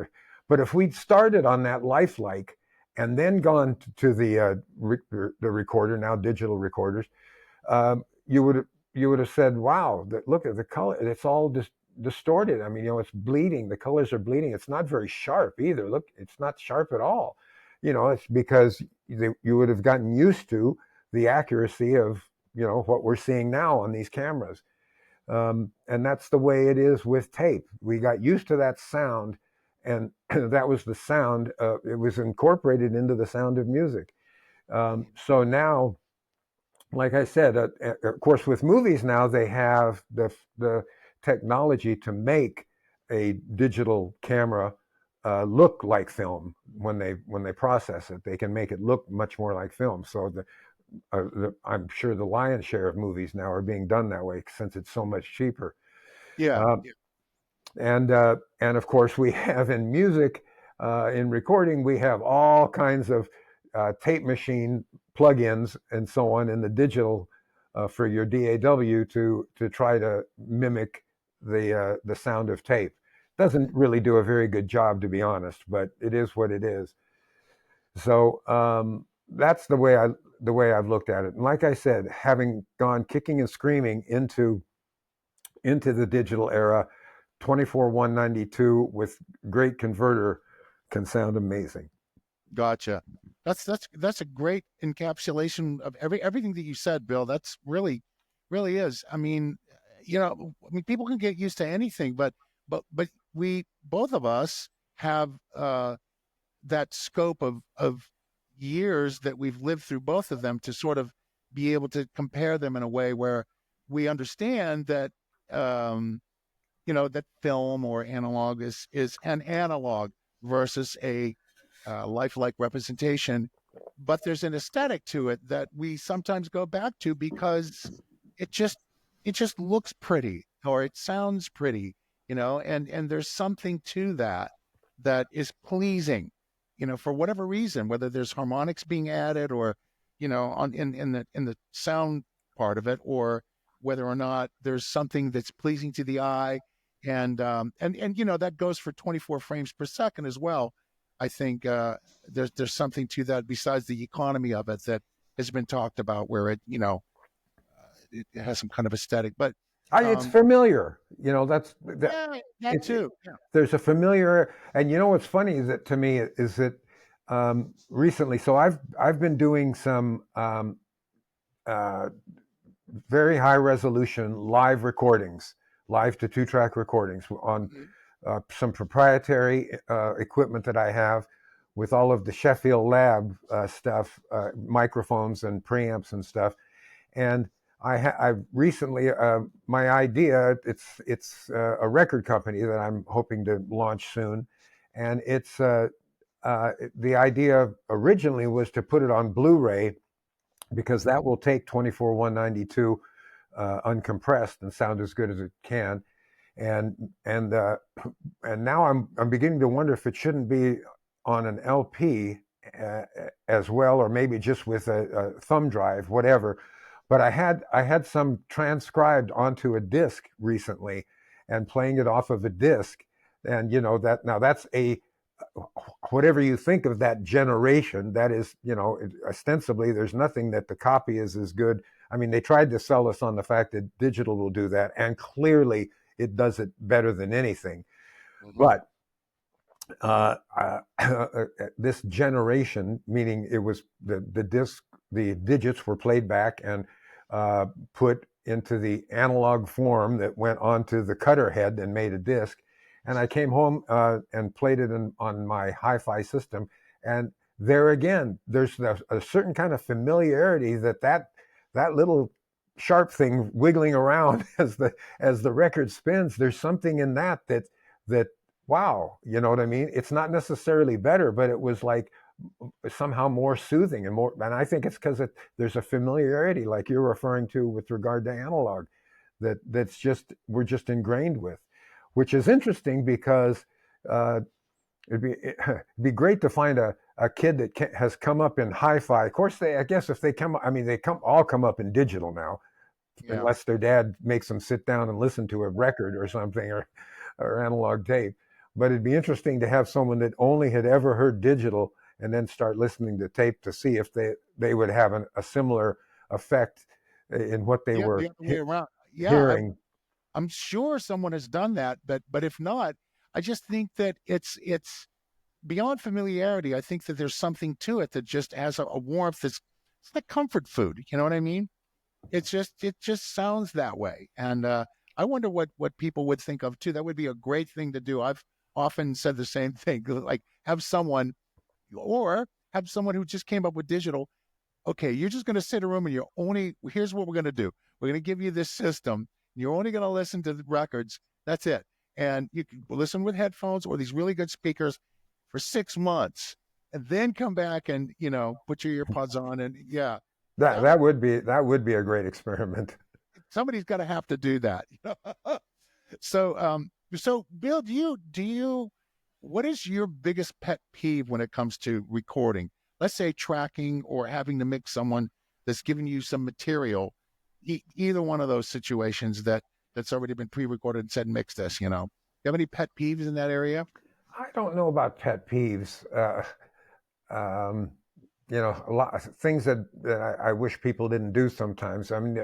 But if we'd started on that lifelike and then gone to the recorder, now digital recorders, you would have said, "Wow, look at the color. It's all just distorted. I mean, it's bleeding. The colors are bleeding. It's not very sharp either. Look, it's not sharp at all. It's because you would have gotten used to the accuracy of what we're seeing now on these cameras, and that's the way it is with tape. We got used to that sound, and that was the sound. It was incorporated into the sound of music. So now, like I said, of course, with movies now, they have the technology to make a digital camera look like film. When they process it, they can make it look much more like film. So I'm sure the lion's share of movies now are being done that way, since it's so much cheaper. Yeah. Uh, and of course, we have in music, in recording, we have all kinds of tape machine plugins and so on in the digital for your DAW to try to mimic the sound of tape. Doesn't really do a very good job, to be honest, but it is what it is. So that's the way I've looked at it. And like I said, having gone kicking and screaming into the digital era, 24 192 with great converter can sound amazing. Gotcha. That's a great encapsulation of everything that you said, Bill. That's really is. I mean, people can get used to anything, but we both of us have that scope of years that we've lived through both of them to sort of be able to compare them in a way where we understand that that film or analog is an analog versus a lifelike representation, but there's an aesthetic to it that we sometimes go back to because it just it just looks pretty or it sounds pretty, and there's something to that that is pleasing, for whatever reason, whether there's harmonics being added or, on in the sound part of it, or whether or not there's something that's pleasing to the eye, and that goes for 24 frames per second as well. I think there's something to that besides the economy of it that has been talked about, where it has some kind of aesthetic. But It's um, familiar. That's that. yeah, that It's too. Yeah. there's a familiar, and what's funny is that to me is that recently. So I've been doing some uh, very high resolution live recordings, live to 2-track recordings on Mhm. some proprietary equipment that I have with all of the Sheffield Lab stuff, microphones and preamps and stuff. And I recently my idea it's a record company that I'm hoping to launch soon, and it's the idea originally was to put it on Blu-ray because that will take 24 192 uncompressed and sound as good as it can, and and uh, and now I'm beginning to wonder if it shouldn't be on an LP uh, as well, or maybe just with a thumb drive, whatever. But I had some transcribed onto a disc recently, and playing it off of a disc, and that now that's a whatever you think of that generation, that is, ostensibly there's nothing that the copy is as good. I mean, they tried to sell us on the fact that digital will do that, and clearly it does it better than anything. Mhm. But this generation, meaning it was the disc, the digits were played back and put into the analog form that went onto the cutter head and made a disc. And I came home and played it on my hi-fi system, and there again, there's a certain kind of familiarity that little sharp thing wiggling around as the record spins. There's something in that wow, you know what I mean? It's not necessarily better, but it was like somehow more soothing and more. And I think it's because there's a familiarity, like you're referring to with regard to analog, that's just we're just ingrained with, which is interesting because uh, it'd be great to find a kid that has come up in hi-fi. Of course, I guess if they come, I mean, they all come up in digital now, Yeah. unless their dad makes them sit down and listen to a record or something, or analog tape. But it'd be interesting to have someone that only had ever heard digital and then start listening to tape to see if they would have a similar effect in what they The were other way around. Yeah, hearing. I'm sure someone has done that, but if not, I just think that it's beyond familiarity. I think that there's something to it that just has a warmth. It's like comfort food. You know what I mean? It just sounds that way, and I wonder what people would think of too. That would be a great thing to do. I've often said the same thing, like have someone who just came up with digital. Okay, you're just going to sit in a room and here's what we're going to do. We're going to give you this system. You're only going to listen to the records. That's it. And you can listen with headphones or these really good speakers for 6 months, and then come back and, put your earpods on. And yeah, that that that would be that would be a great experiment. somebody's got to have to do that. So Bill, what is your biggest pet peeve when it comes to recording? let's say tracking or having to mix someone that's giving you some material, either one of those situations that's already been pre-recorded and said mix this, you know. You have any pet peeves in that area? I don't know about pet peeves. Um, a lot of things that I wish people didn't do sometimes. I mean,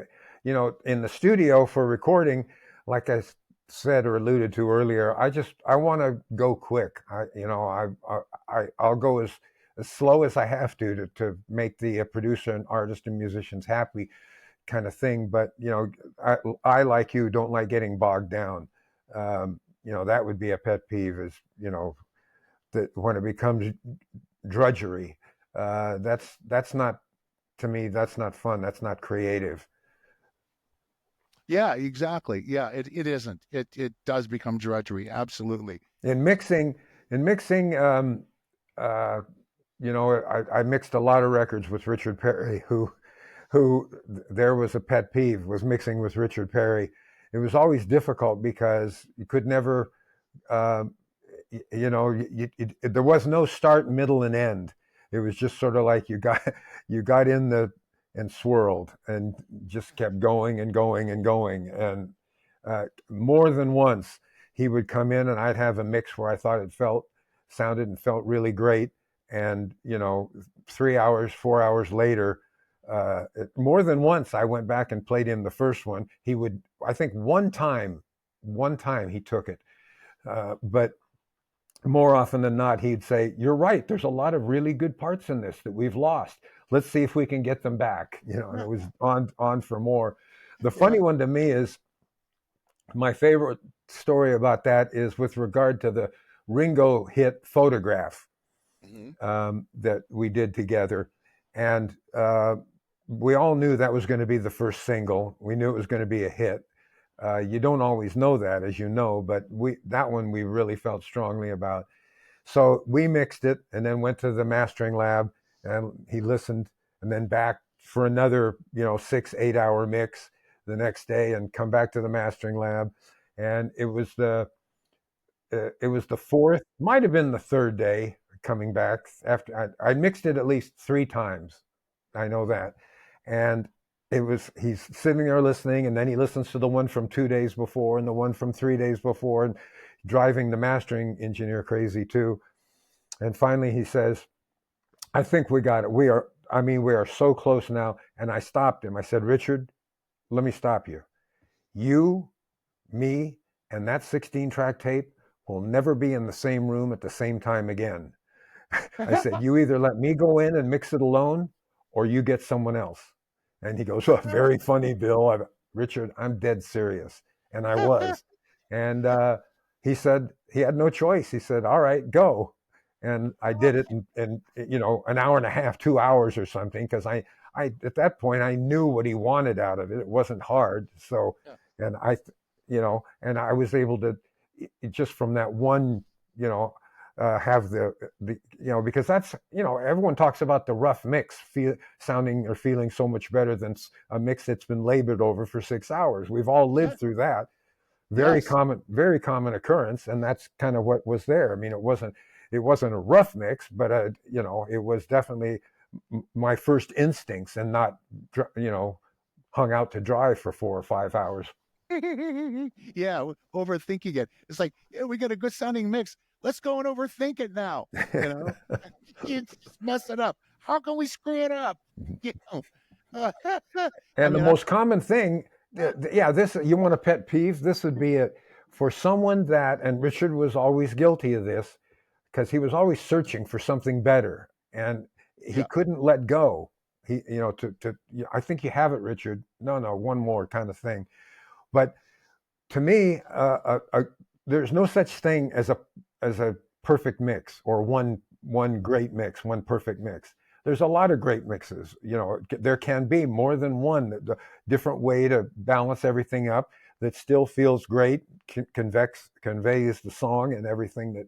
in the studio for recording, like I said or alluded to earlier, I want to go quick. I'll go as slow as I have to make the producer and artist and musicians happy, kind of thing. But I like you don't like getting bogged down. That would be a pet peeve. Is that when it becomes drudgery, that's not, to me, that's not fun. That's not creative. Yeah, exactly. Yeah, it isn't. It does become drudgery. Absolutely. In mixing, in mixing, uh, I mixed a lot of records with Richard Perry, who there was a pet peeve, was mixing with Richard Perry. It was always difficult because you could never, uh, there was no start, middle, and end. It was just sort of like you got in the and swirled and just kept going and going and going. And more than once, he would come in and I'd have a mix where I thought it sounded and felt really great. And 3 hours, 4 hours later, more than once, I went back and played him the first one. He would, I think, one time he took it, but more often than not, he'd say, "You're right. There's a lot of really good parts in this that we've lost. Let's see if we can get them back." And it was on for more. The Yeah. funny one to me is, my favorite story about that is with regard to the Ringo hit "Photograph" Mhm. that we did together, and we all knew that was going to be the first single. We knew it was going to be a hit. You don't always know that, as you know, but that one we really felt strongly about. So we mixed it and then went to the mastering lab, and he listened, and then back for another 6-8 hour mix the next day, and come back to the mastering lab. And it was the fourth, might have been the third day coming back after I mixed it at least 3 times. I know that. And he's sitting there listening, and then he listens to the one from 2 days before and the one from 3 days before, and driving the mastering engineer crazy too. And finally he says, "I think we got it. We are so close now." And I stopped him. I said, "Richard, let me stop you. You, me, and that 16 track tape will never be in the same room at the same time again." I said, "You either let me go in and mix it alone, or you get someone else." And he goes, "Oh, very funny, Bill." "Richard, I'm dead serious." And I was. And he said he had no choice. He said, "All right, go." And I did it in an hour and a half, 2 hours or something, because I at that point I knew what he wanted out of it. It wasn't hard. So, Yeah. and and I was able to, just from that one, have because that's, everyone talks about the rough mix sounding or feeling so much better than a mix that's been labored over for 6 hours. We've all Yeah. lived through that. Yes. Very common occurrence. And that's kind of what was there. I mean, it wasn't a rough mix, but it was definitely my first instincts, and not, hung out to dry for 4 or 5 hours. Yeah, overthinking it. It's like, yeah, we got a good sounding mix. Let's go and overthink it now. You know, you just mess it up. How can we screw it up? You know, I And the mean, most common thing, yeah, yeah, this, you want a pet peeve? This would be it. For someone that, and Richard was always guilty of this, because he was always searching for something better, and he yeah, couldn't let go. He, I think you have it, Richard. No, no, one more, kind of thing. But to me, there's no such thing as a perfect mix, or one great mix, one perfect mix. There's a lot of great mixes. There can be more than one, the different way to balance everything up that still feels great, conveys the song and everything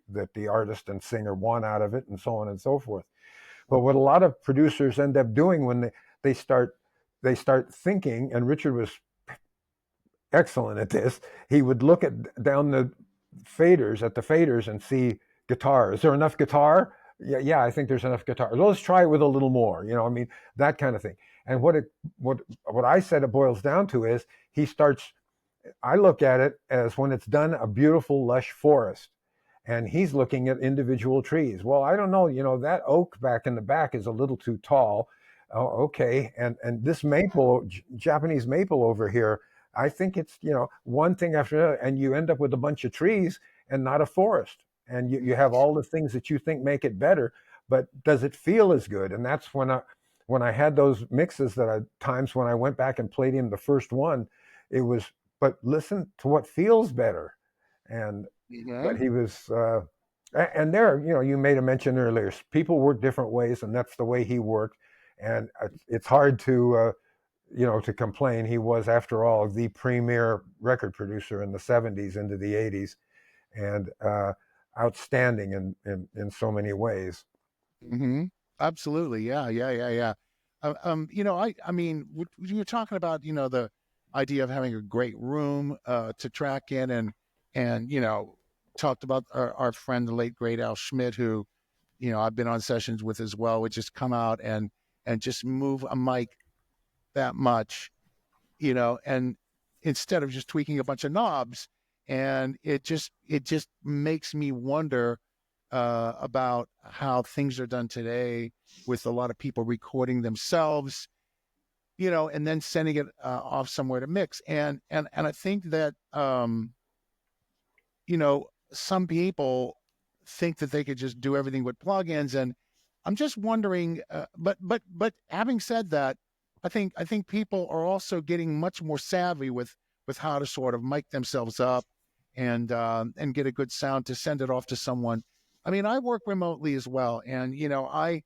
that the artist and singer want out of it, and so on and so forth. But what a lot of producers end up doing when they start they start thinking, and Richard was excellent at this. He would look down the faders, and see guitar. Is there enough guitar? yeah, I think there's enough guitar. Let's try it with a little more. I mean, that kind of thing. And what I said it boils down to is he starts. I look at it as when it's done a beautiful lush forest, and he's looking at individual trees. Well, I don't know. That oak back in the back is a little too tall. Oh, okay. And this maple, Japanese maple over here, I think it's one thing after another, and you end up with a bunch of trees and not a forest. And you have all the things that you think make it better, but does it feel as good? And that's when I had those mixes times when I went back and played him the first one, it was, but listen to what feels better. And Yeah. but he was and there, you made a mention earlier, people work different ways, and that's the way he worked. And it's hard to complain. He was, after all, the premier record producer in the 70s into the 80s, and outstanding in so many ways. Hmm. Absolutely. Yeah. Yeah. Yeah. Yeah. I mean, you're talking about, the idea of having a great room to track in, and talked about our friend, the late great Al Schmidt, who, I've been on sessions with as well, would just come out and just move a mic that much, and instead of just tweaking a bunch of knobs, and it just makes me wonder about how things are done today with a lot of people recording themselves, and then sending it off somewhere to mix. And I think that some people think that they could just do everything with plugins, and I'm just wondering. But having said that, I think people are also getting much more savvy with how to sort of mic themselves up and get a good sound to send it off to someone. I mean, I work remotely as well, and I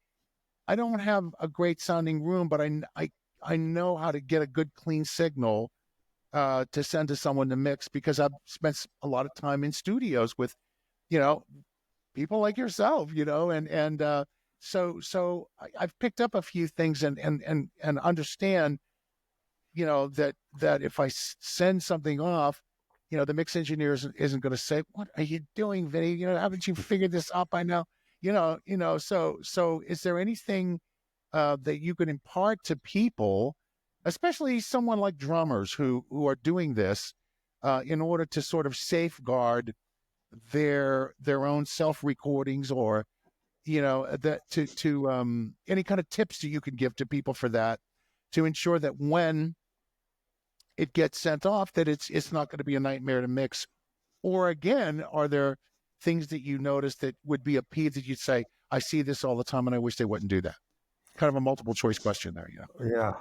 don't have a great sounding room, but I know how to get a good clean signal to send to someone to mix, because I've spent a lot of time in studios with, you know, people like yourself, and I've picked up a few things and understand, that if I send something off, the mix engineer isn't going to say, "What are you doing, Vinny? Haven't you figured this out by now?" So is there anything that you can impart to people, especially someone like drummers who are doing this, in order to sort of safeguard their own self recordings, or that to any kind of tips that you can give to people for that, to ensure that when it gets sent off, that it's not going to be a nightmare to mix? Or again, are there things that you notice that would be a peeve that you'd say, I see this all the time and I wish they wouldn't do that? Kind of a multiple choice question there. Yeah.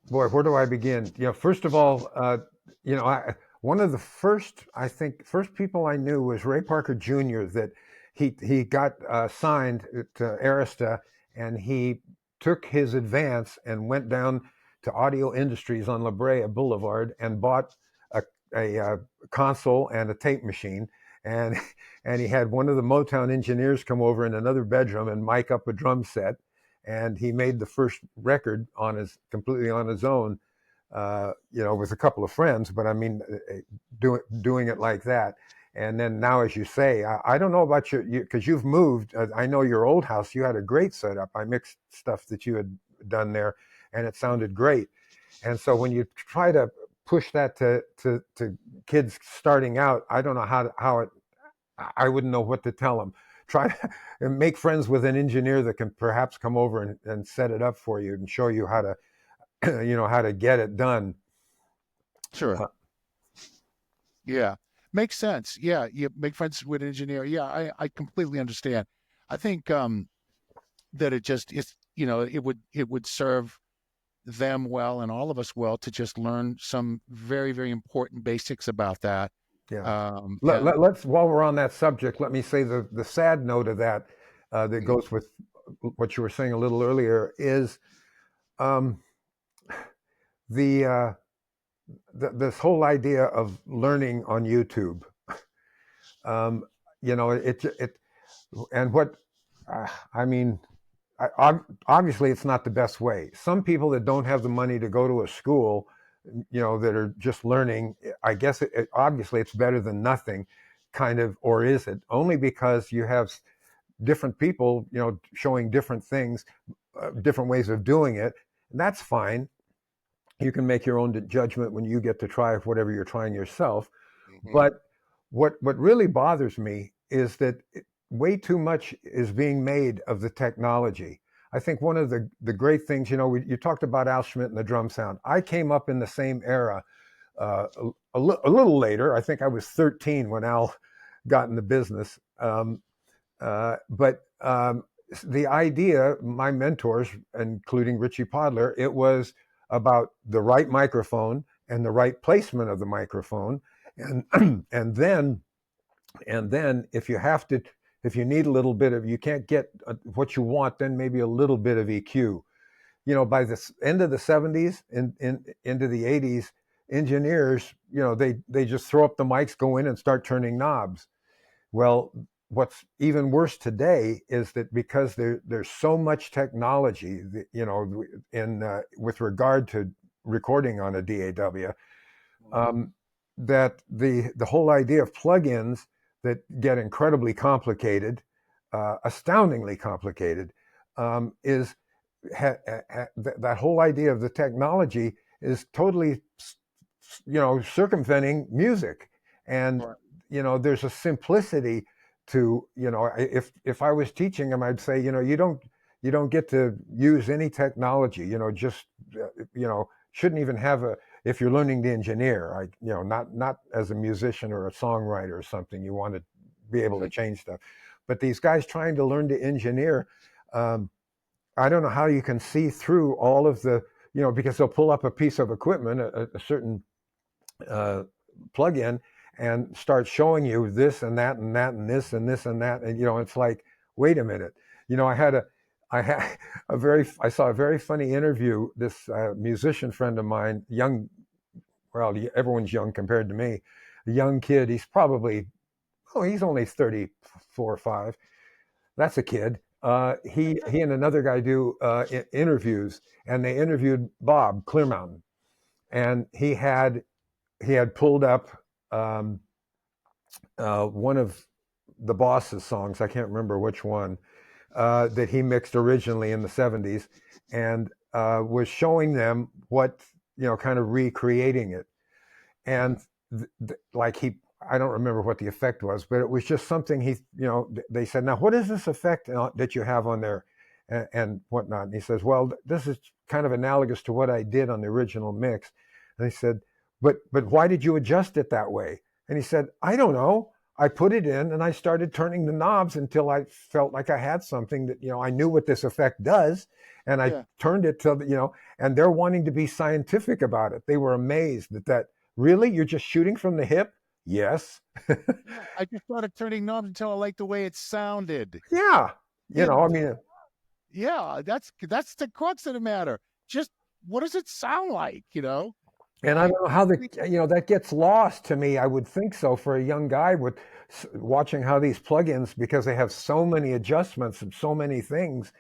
Boy, where do I begin? First of all, one of the first people I knew was Ray Parker Jr. That he got signed to Arista, and he took his advance and went down to Audio Industries on La Brea Boulevard and bought a, a console and a tape machine, and and he had one of the Motown engineers come over in another bedroom and mic up a drum set, and he made the first record completely on his own, with a couple of friends. But I mean, doing it like that. And then now, as you say, I don't know about you, because you've moved. I know your old house, you had a great setup. I mixed stuff that you had done there, and it sounded great. And so when you try to push that to kids starting out, I don't know how it. I wouldn't know what to tell them. Try to make friends with an engineer that can perhaps come over and set it up for you and show you how to, how to get it done. Sure. Uh, Yeah. Makes sense. Yeah. You make friends with an engineer. Yeah. I completely understand. I think that it would serve them well and all of us well to just learn some very, very important basics about that. yeah. And Let's, while we're on that subject, let me say the sad note of that, that goes with what you were saying a little earlier, is um, the, this whole idea of learning on YouTube. Um, it and what I mean, obviously it's not the best way. Some people that don't have the money to go to a school, that are just learning, I guess obviously it's better than nothing, kind of. Or is it only because you have different people, showing different things, different ways of doing it. And that's fine. You can make your own judgment when you get to try whatever you're trying yourself. Hmm. But what really bothers me is that way too much is being made of the technology. I think one of the great things, you talked about Al Schmidt and the drum sound. I came up in the same era, a little later. I think I was 13 when Al got in the business. But the idea, my mentors, including Richie Podler, it was about the right microphone and the right placement of the microphone, and and then if you need a little bit of, you can't get what you want, then maybe a little bit of EQ. By the end of the 70s and into the 80s, engineers, they just throw up the mics, go in and start turning knobs. Well, what's even worse today is that because there's so much technology, in with regard to recording on a DAW, that the whole idea of plugins that get incredibly complicated, astoundingly complicated, is that whole idea of the technology is totally, circumventing music. And Right. there's a simplicity to, if I was teaching them, I'd say, you don't get to use any technology, just shouldn't even have a, if you're learning to engineer, not as a musician or a songwriter or something, you want to be able to change stuff. But these guys trying to learn to engineer, I don't know how you can see through all of the, because they'll pull up a piece of equipment, a certain plug-in, and start showing you this and that and that and this and this and that, and it's like, wait a minute. I saw a very funny interview. This musician friend of mine, young, well, everyone's young compared to me, a young kid. He's probably, he's only 34 or 5. That's a kid. He and another guy do interviews, and they interviewed Bob Clearmountain, and he had pulled up one of the Boss's songs. I can't remember which one, that he mixed originally in the 70s, and was showing them what, kind of recreating it. And I don't remember what the effect was, but it was just something they said, now, what is this effect that you have on there, and whatnot? And he says, well, this is kind of analogous to what I did on the original mix. And he said, but why did you adjust it that way? And he said, I don't know. I put it in and I started turning the knobs until I felt like I had something that, I knew what this effect does. And I Yeah. turned it to, and they're wanting to be scientific about it. They were amazed that really, you're just shooting from the hip? Yes. Yeah. I just started turning knobs until I liked the way it sounded. Yeah. Yeah. I mean, Yeah. That's the crux of the matter. Just what does it sound like? and I I don't know how that gets lost to me. I would think so for a young guy with watching how these plugins, because they have so many adjustments and so many things.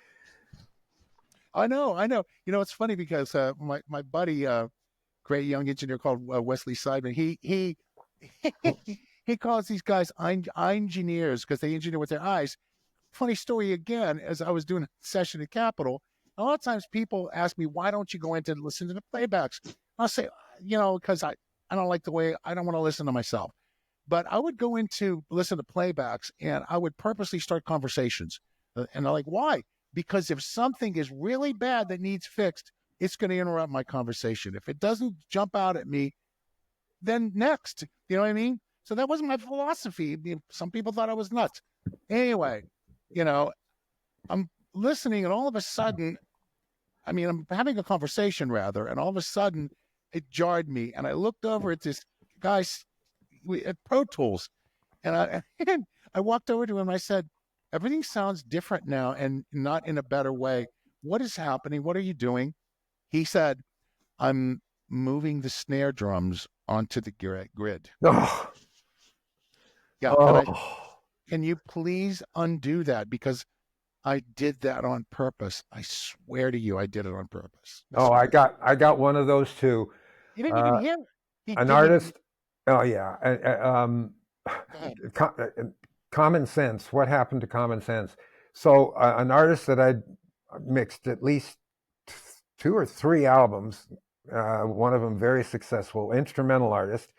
I know. I know. It's funny because my buddy, great young engineer called Wesley Seidman, he he calls these guys engineers because they engineer with their eyes. Funny story again, as I was doing a session at Capitol, a lot of times people ask me, why don't you go in to listen to the playbacks? I'll say, because I don't like the way, I don't want to listen to myself. But I would go in to listen to playbacks and I would purposely start conversations. And I'm like, why? Because if something is really bad that needs fixed, it's going to interrupt my conversation. If it doesn't jump out at me, then next. You know what I mean? So that wasn't my philosophy. Some people thought I was nuts. Anyway, you know, I'm listening, and all of a sudden, I'm having a conversation rather, and all of a sudden, it jarred me, and I looked over at this guy at Pro Tools, and I and I walked over to him. And I said, "Everything sounds different now, and not in a better way. What is happening? What are you doing?" He said, "I'm moving the snare drums onto the grid." Oh, Yeah, and I oh, can you please undo that because I did that on purpose. I swear to you, I did it on purpose. I oh! I swear. got I got one of those too. He didn't even Uh, hear it. He an didn't even. artist. Oh yeah. Go ahead. Co- common sense. What happened to common sense? So an artist that I'd mixed at least 2 or 3 albums, one of them very successful, instrumental artist,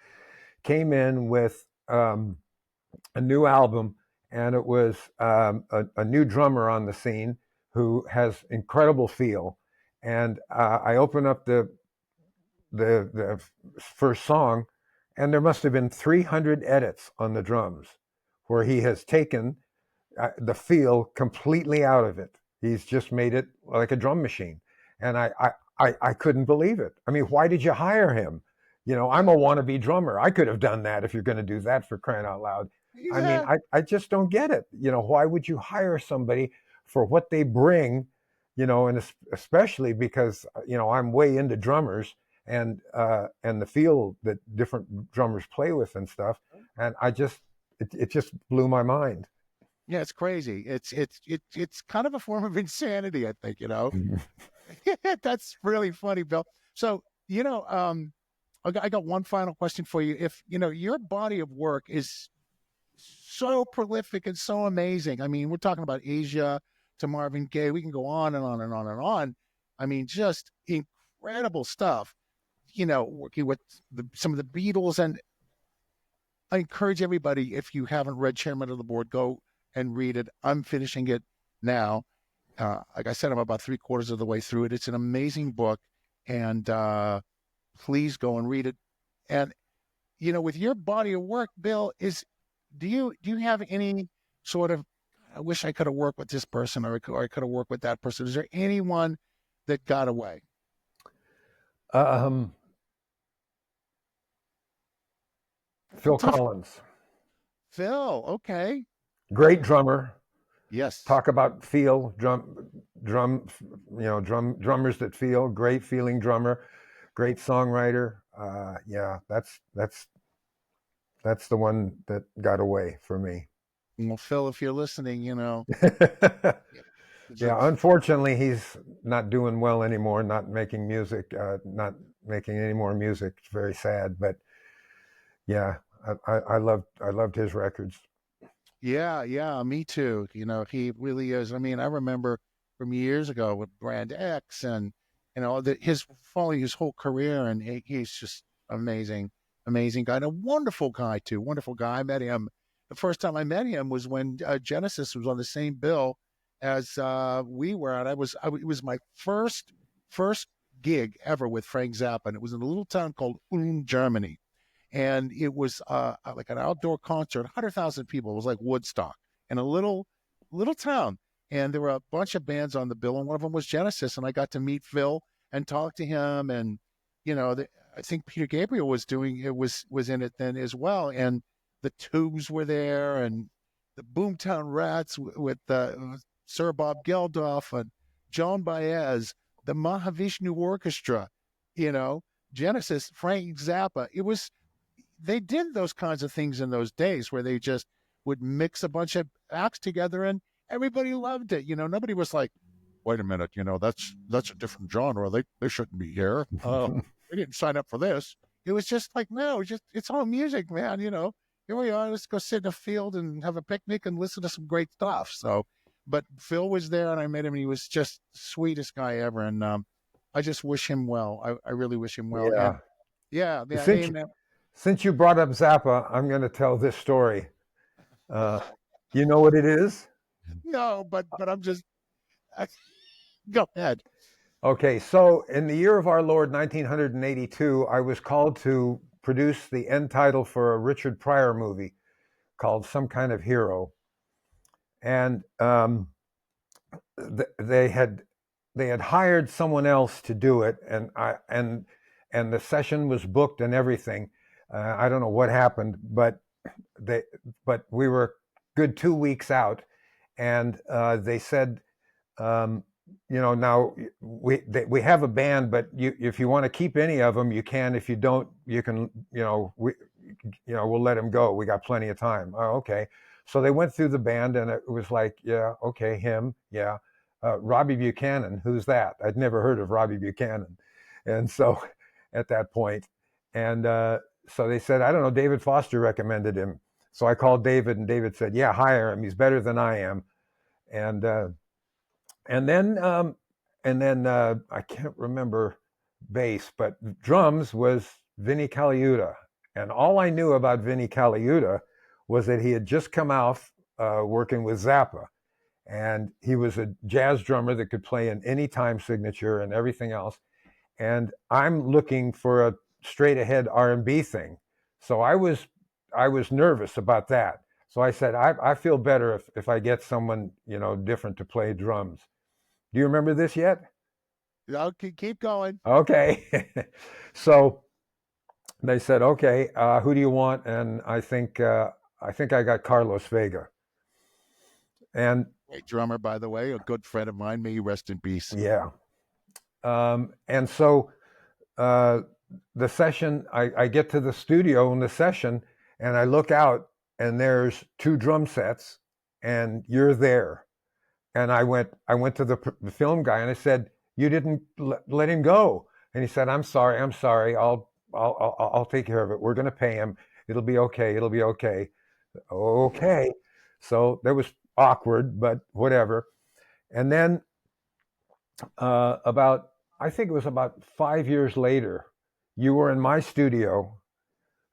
came in with a new album, and it was a new drummer on the scene who has incredible feel. And I open up the first song, and there must have been 300 edits on the drums, where he has taken the feel completely out of it. He's just made it like a drum machine, and I couldn't believe it. I mean, why did you hire him? You know, I'm a wannabe drummer. I could have done that if you're going to do that, for crying out loud. I mean, Yeah. I just don't get it. You know, why would you hire somebody for what they bring? You know, and especially because I'm way into drummers and the feel that different drummers play with and stuff, and it just blew my mind. Yeah, it's crazy. It's kind of a form of insanity, I think, you know. That's really funny, Bill. So, I got one final question for you. If, your body of work is so prolific and so amazing. I mean, we're talking about Asia to Marvin Gaye. We can go on and on and on and on. I mean, just incredible stuff, working with some of the Beatles. And I encourage everybody, if you haven't read Chairman of the Board, go and read it. I'm finishing it now. Like I said, I'm about 3/4 of the way through it. It's an amazing book, and please go and read it. And with your body of work, Bill, do you have any sort of, I wish I could have worked with this person, or I could have worked with that person? Is there anyone that got away? Um, That's a Phil tough Collins, Phil. Okay. great drummer. Yes. Talk about feel, drum, drummers that feel. Great feeling drummer, great songwriter. Yeah, that's the one that got away for me. Well, Phil, if you're listening, Yeah, unfortunately, he's not doing well anymore. Not making music. Not making any more music. It's very sad, but yeah, I loved his records. yeah, yeah, me too. He really is. I mean, I remember from years ago with Brand X, and his following his whole career, and he's just amazing, amazing guy, and a wonderful guy too. Wonderful guy. I met him. The first time I met him was when Genesis was on the same bill as we were, and it was my first gig ever with Frank Zappa, and it was in a little town called Ulm, Germany, and it was like an outdoor concert, 100,000 people. It was like Woodstock in a little town, and there were a bunch of bands on the bill, and one of them was Genesis, and I got to meet Phil and talk to him, and I think Peter Gabriel was in it then as well, and the Tubes were there, and the Boomtown Rats with Sir Bob Geldof and Joan Baez, the Mahavishnu Orchestra, you know, Genesis, Frank Zappa. They did those kinds of things in those days where they just would mix a bunch of acts together and everybody loved it. Nobody was like, wait a minute, that's a different genre. They shouldn't be here. They didn't sign up for this. It was just like, no, it's all music, man. Here we are. Let's go sit in a field and have a picnic and listen to some great stuff. So, but Phil was there and I met him, and he was just the sweetest guy ever. And I just wish him well. I really wish him well. And Yeah. yeah, yeah, Since since you brought up Zappa, I'm going to tell this story. Uh, you know what it is? no, but I'm just I, go ahead. Okay, so in the year of our Lord, 1982, I was called to produce the end title for a Richard Pryor movie called Some Kind of Hero, and they had hired someone else to do it, and the session was booked and everything. I don't know what happened, they but we were good 2 weeks out, and they said, um, now we have a band, but if you want to keep any of them, you can. If you don't, you can. We'll let them go. We got plenty of time. Oh, okay. So they went through the band, and it was like, yeah, okay, him, yeah. Robbie Buchanan, who's that? I'd never heard of Robbie Buchanan, and so at that point, and so they said, I don't know. David Foster recommended him, so I called David, and David said, yeah, hire him. He's better than I am. and uh, and then I can't remember bass, but drums was Vinnie Colaiuta. And all I knew about Vinnie Colaiuta was that he had just come out working with Zappa. And he was a jazz drummer that could play in any time signature and everything else. And I'm looking for a straight ahead R&B thing. So I was nervous about that. So I said, I feel better if I get someone, different to play drums. Do you remember this yet? Okay, keep going. Okay. So they said, okay, who do you want? And I think I got Carlos Vega. And Great drummer, by the way, a good friend of mine. May you rest in peace. yeah. And so uh, the session, I get to the studio in the session and I look out and there's two drum sets and you're there. And I went to the film guy and I said, you didn't let him go. And he said, I'm sorry. I'll take care of it. We're going to pay him. It'll be okay. It'll be okay. Okay. So that was awkward, but whatever. And then I think it was about 5 years later, you were in my studio.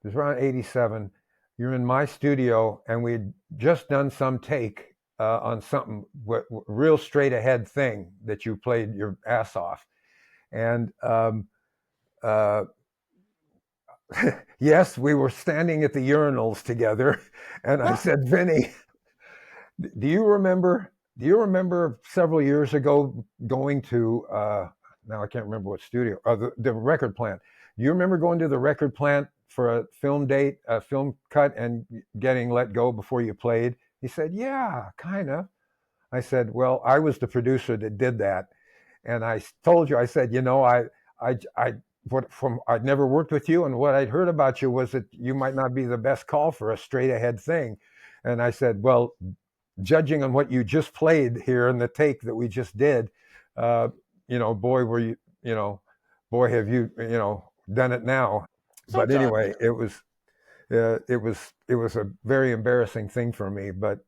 It was around 87. You were in my studio and we'd just done some take on something, real straight ahead thing that you played your ass off. And uh, yes, we were standing at the urinals together. And I said, Vinny, do you remember? Do you remember several years ago going to? Now I can't remember what studio. The record plant. Do you remember going to the record plant for a film date, a film cut, and getting let go before you played? He said, "Yeah, kind of." I said, "Well, I was the producer that did that," and I told you. I said, I I'd never worked with you, and what I'd heard about you was that you might not be the best call for a straight ahead thing. And I said, well, judging on what you just played here in the take that we just did, boy, were you, boy, have you, done it now. But Sometimes, anyway, it was a very embarrassing thing for me, but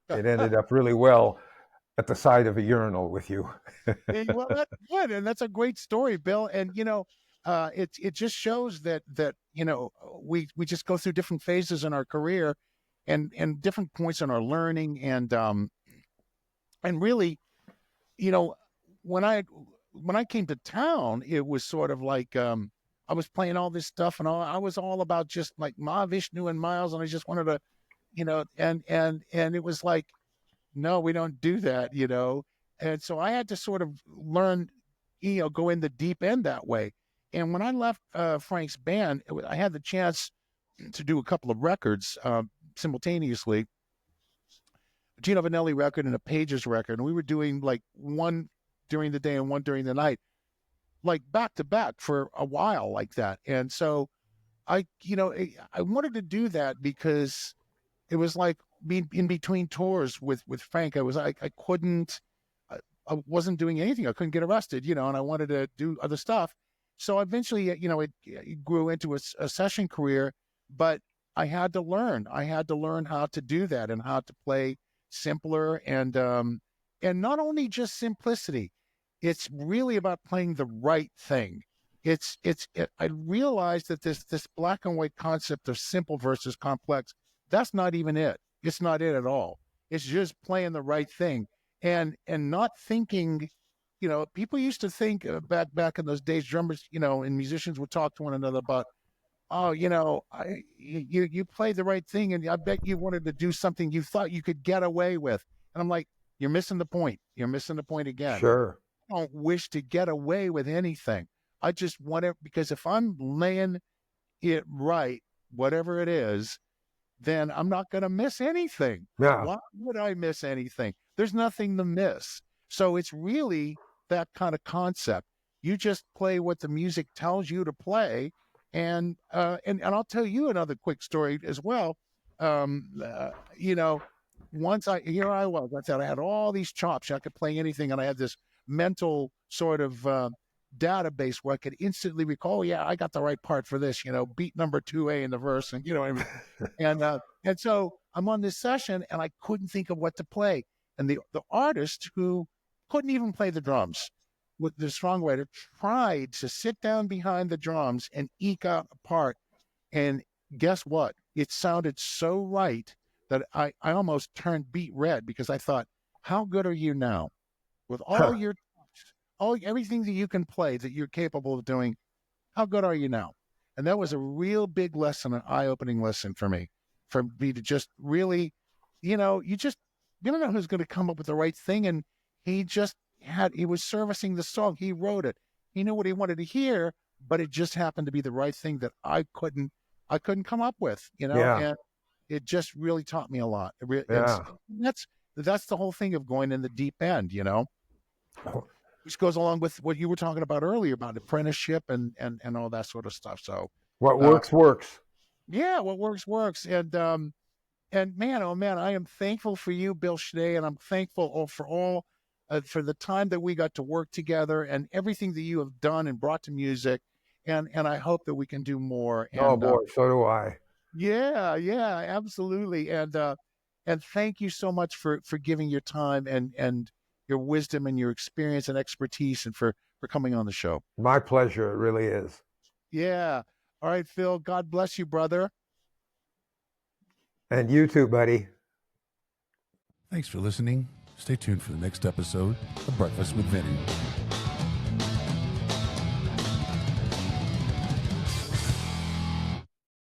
it ended up really well at the side of a urinal with you. well, that's good, and that's a great story, Bill. And it just shows that we just go through different phases in our career, and different points in our learning, and really, you know, when I came to town, it was sort of like I was playing all this stuff, and I was all about just like Ma Vishnu and Miles, and I just wanted to, and it was like, no, we don't do that, and so I had to sort of learn, go in the deep end that way. And when I left Frank's band, I had the chance to do a couple of records simultaneously, a Gino Vanelli record and a Pages record, and we were doing like one during the day and one during the night, like back to back for a while like that. And so I wanted to do that because it was like being in between tours with Frank. I couldn't, I wasn't doing anything. I couldn't get arrested, and I wanted to do other stuff. So eventually, it grew into a session career, but I had to learn. I had to learn how to do that and how to play simpler, and not only just simplicity. It's really about playing the right thing. I realized that this black and white concept of simple versus complex, that's not even it. It's not it at all. It's just playing the right thing, and not thinking. People used to think back in those days, drummers, and musicians would talk to one another about, oh, you played the right thing, and I bet you wanted to do something you thought you could get away with. And I'm like, you're missing the point. You're missing the point again. Sure. I don't wish to get away with anything. I just want it, because if I'm laying it right, whatever it is, then I'm not going to miss anything. Yeah. Why would I miss anything? There's nothing to miss. So it's really that kind of concept. You just play what the music tells you to play. And I'll tell you another quick story as well. Um, uh, you know, once here I was. I said I had all these chops. I could play anything, and I had this mental sort of database where I could instantly recall, oh, yeah, I got the right part for this. Beat number 2A in the verse, and what I mean. And so I'm on this session, and I couldn't think of what to play. And the artist who couldn't even play the drums, with the songwriter, tried to sit down behind the drums and eke out a part. And guess what? It sounded so right that I almost turned beet red, because I thought, how good are you now? With all your everything that you can play, that you're capable of doing, how good are you now? And that was a real big lesson, an eye-opening lesson for me to just really, you know, you don't know who's going to come up with the right thing. And he was servicing the song. He wrote it. He knew what he wanted to hear, but it just happened to be the right thing that I couldn't come up with, you know. Yeah. And it just really taught me a lot. Yeah. That's the whole thing of going in the deep end, you know, which goes along with what you were talking about earlier about apprenticeship and all that sort of stuff. So What works, works. yeah, what works. And man, oh man, I am thankful for you, Bill Schnee, and I'm thankful for the time that we got to work together and everything that you have done and brought to music. And I hope that we can do more. Oh And boy, so do I. yeah, absolutely. And thank you so much for giving your time and your wisdom and your experience and expertise, and for coming on the show. My pleasure. It really is. Yeah. All right, Phil. God bless you, brother. And you too, buddy. Thanks for listening. Stay tuned for the next episode of Breakfast with Vinny.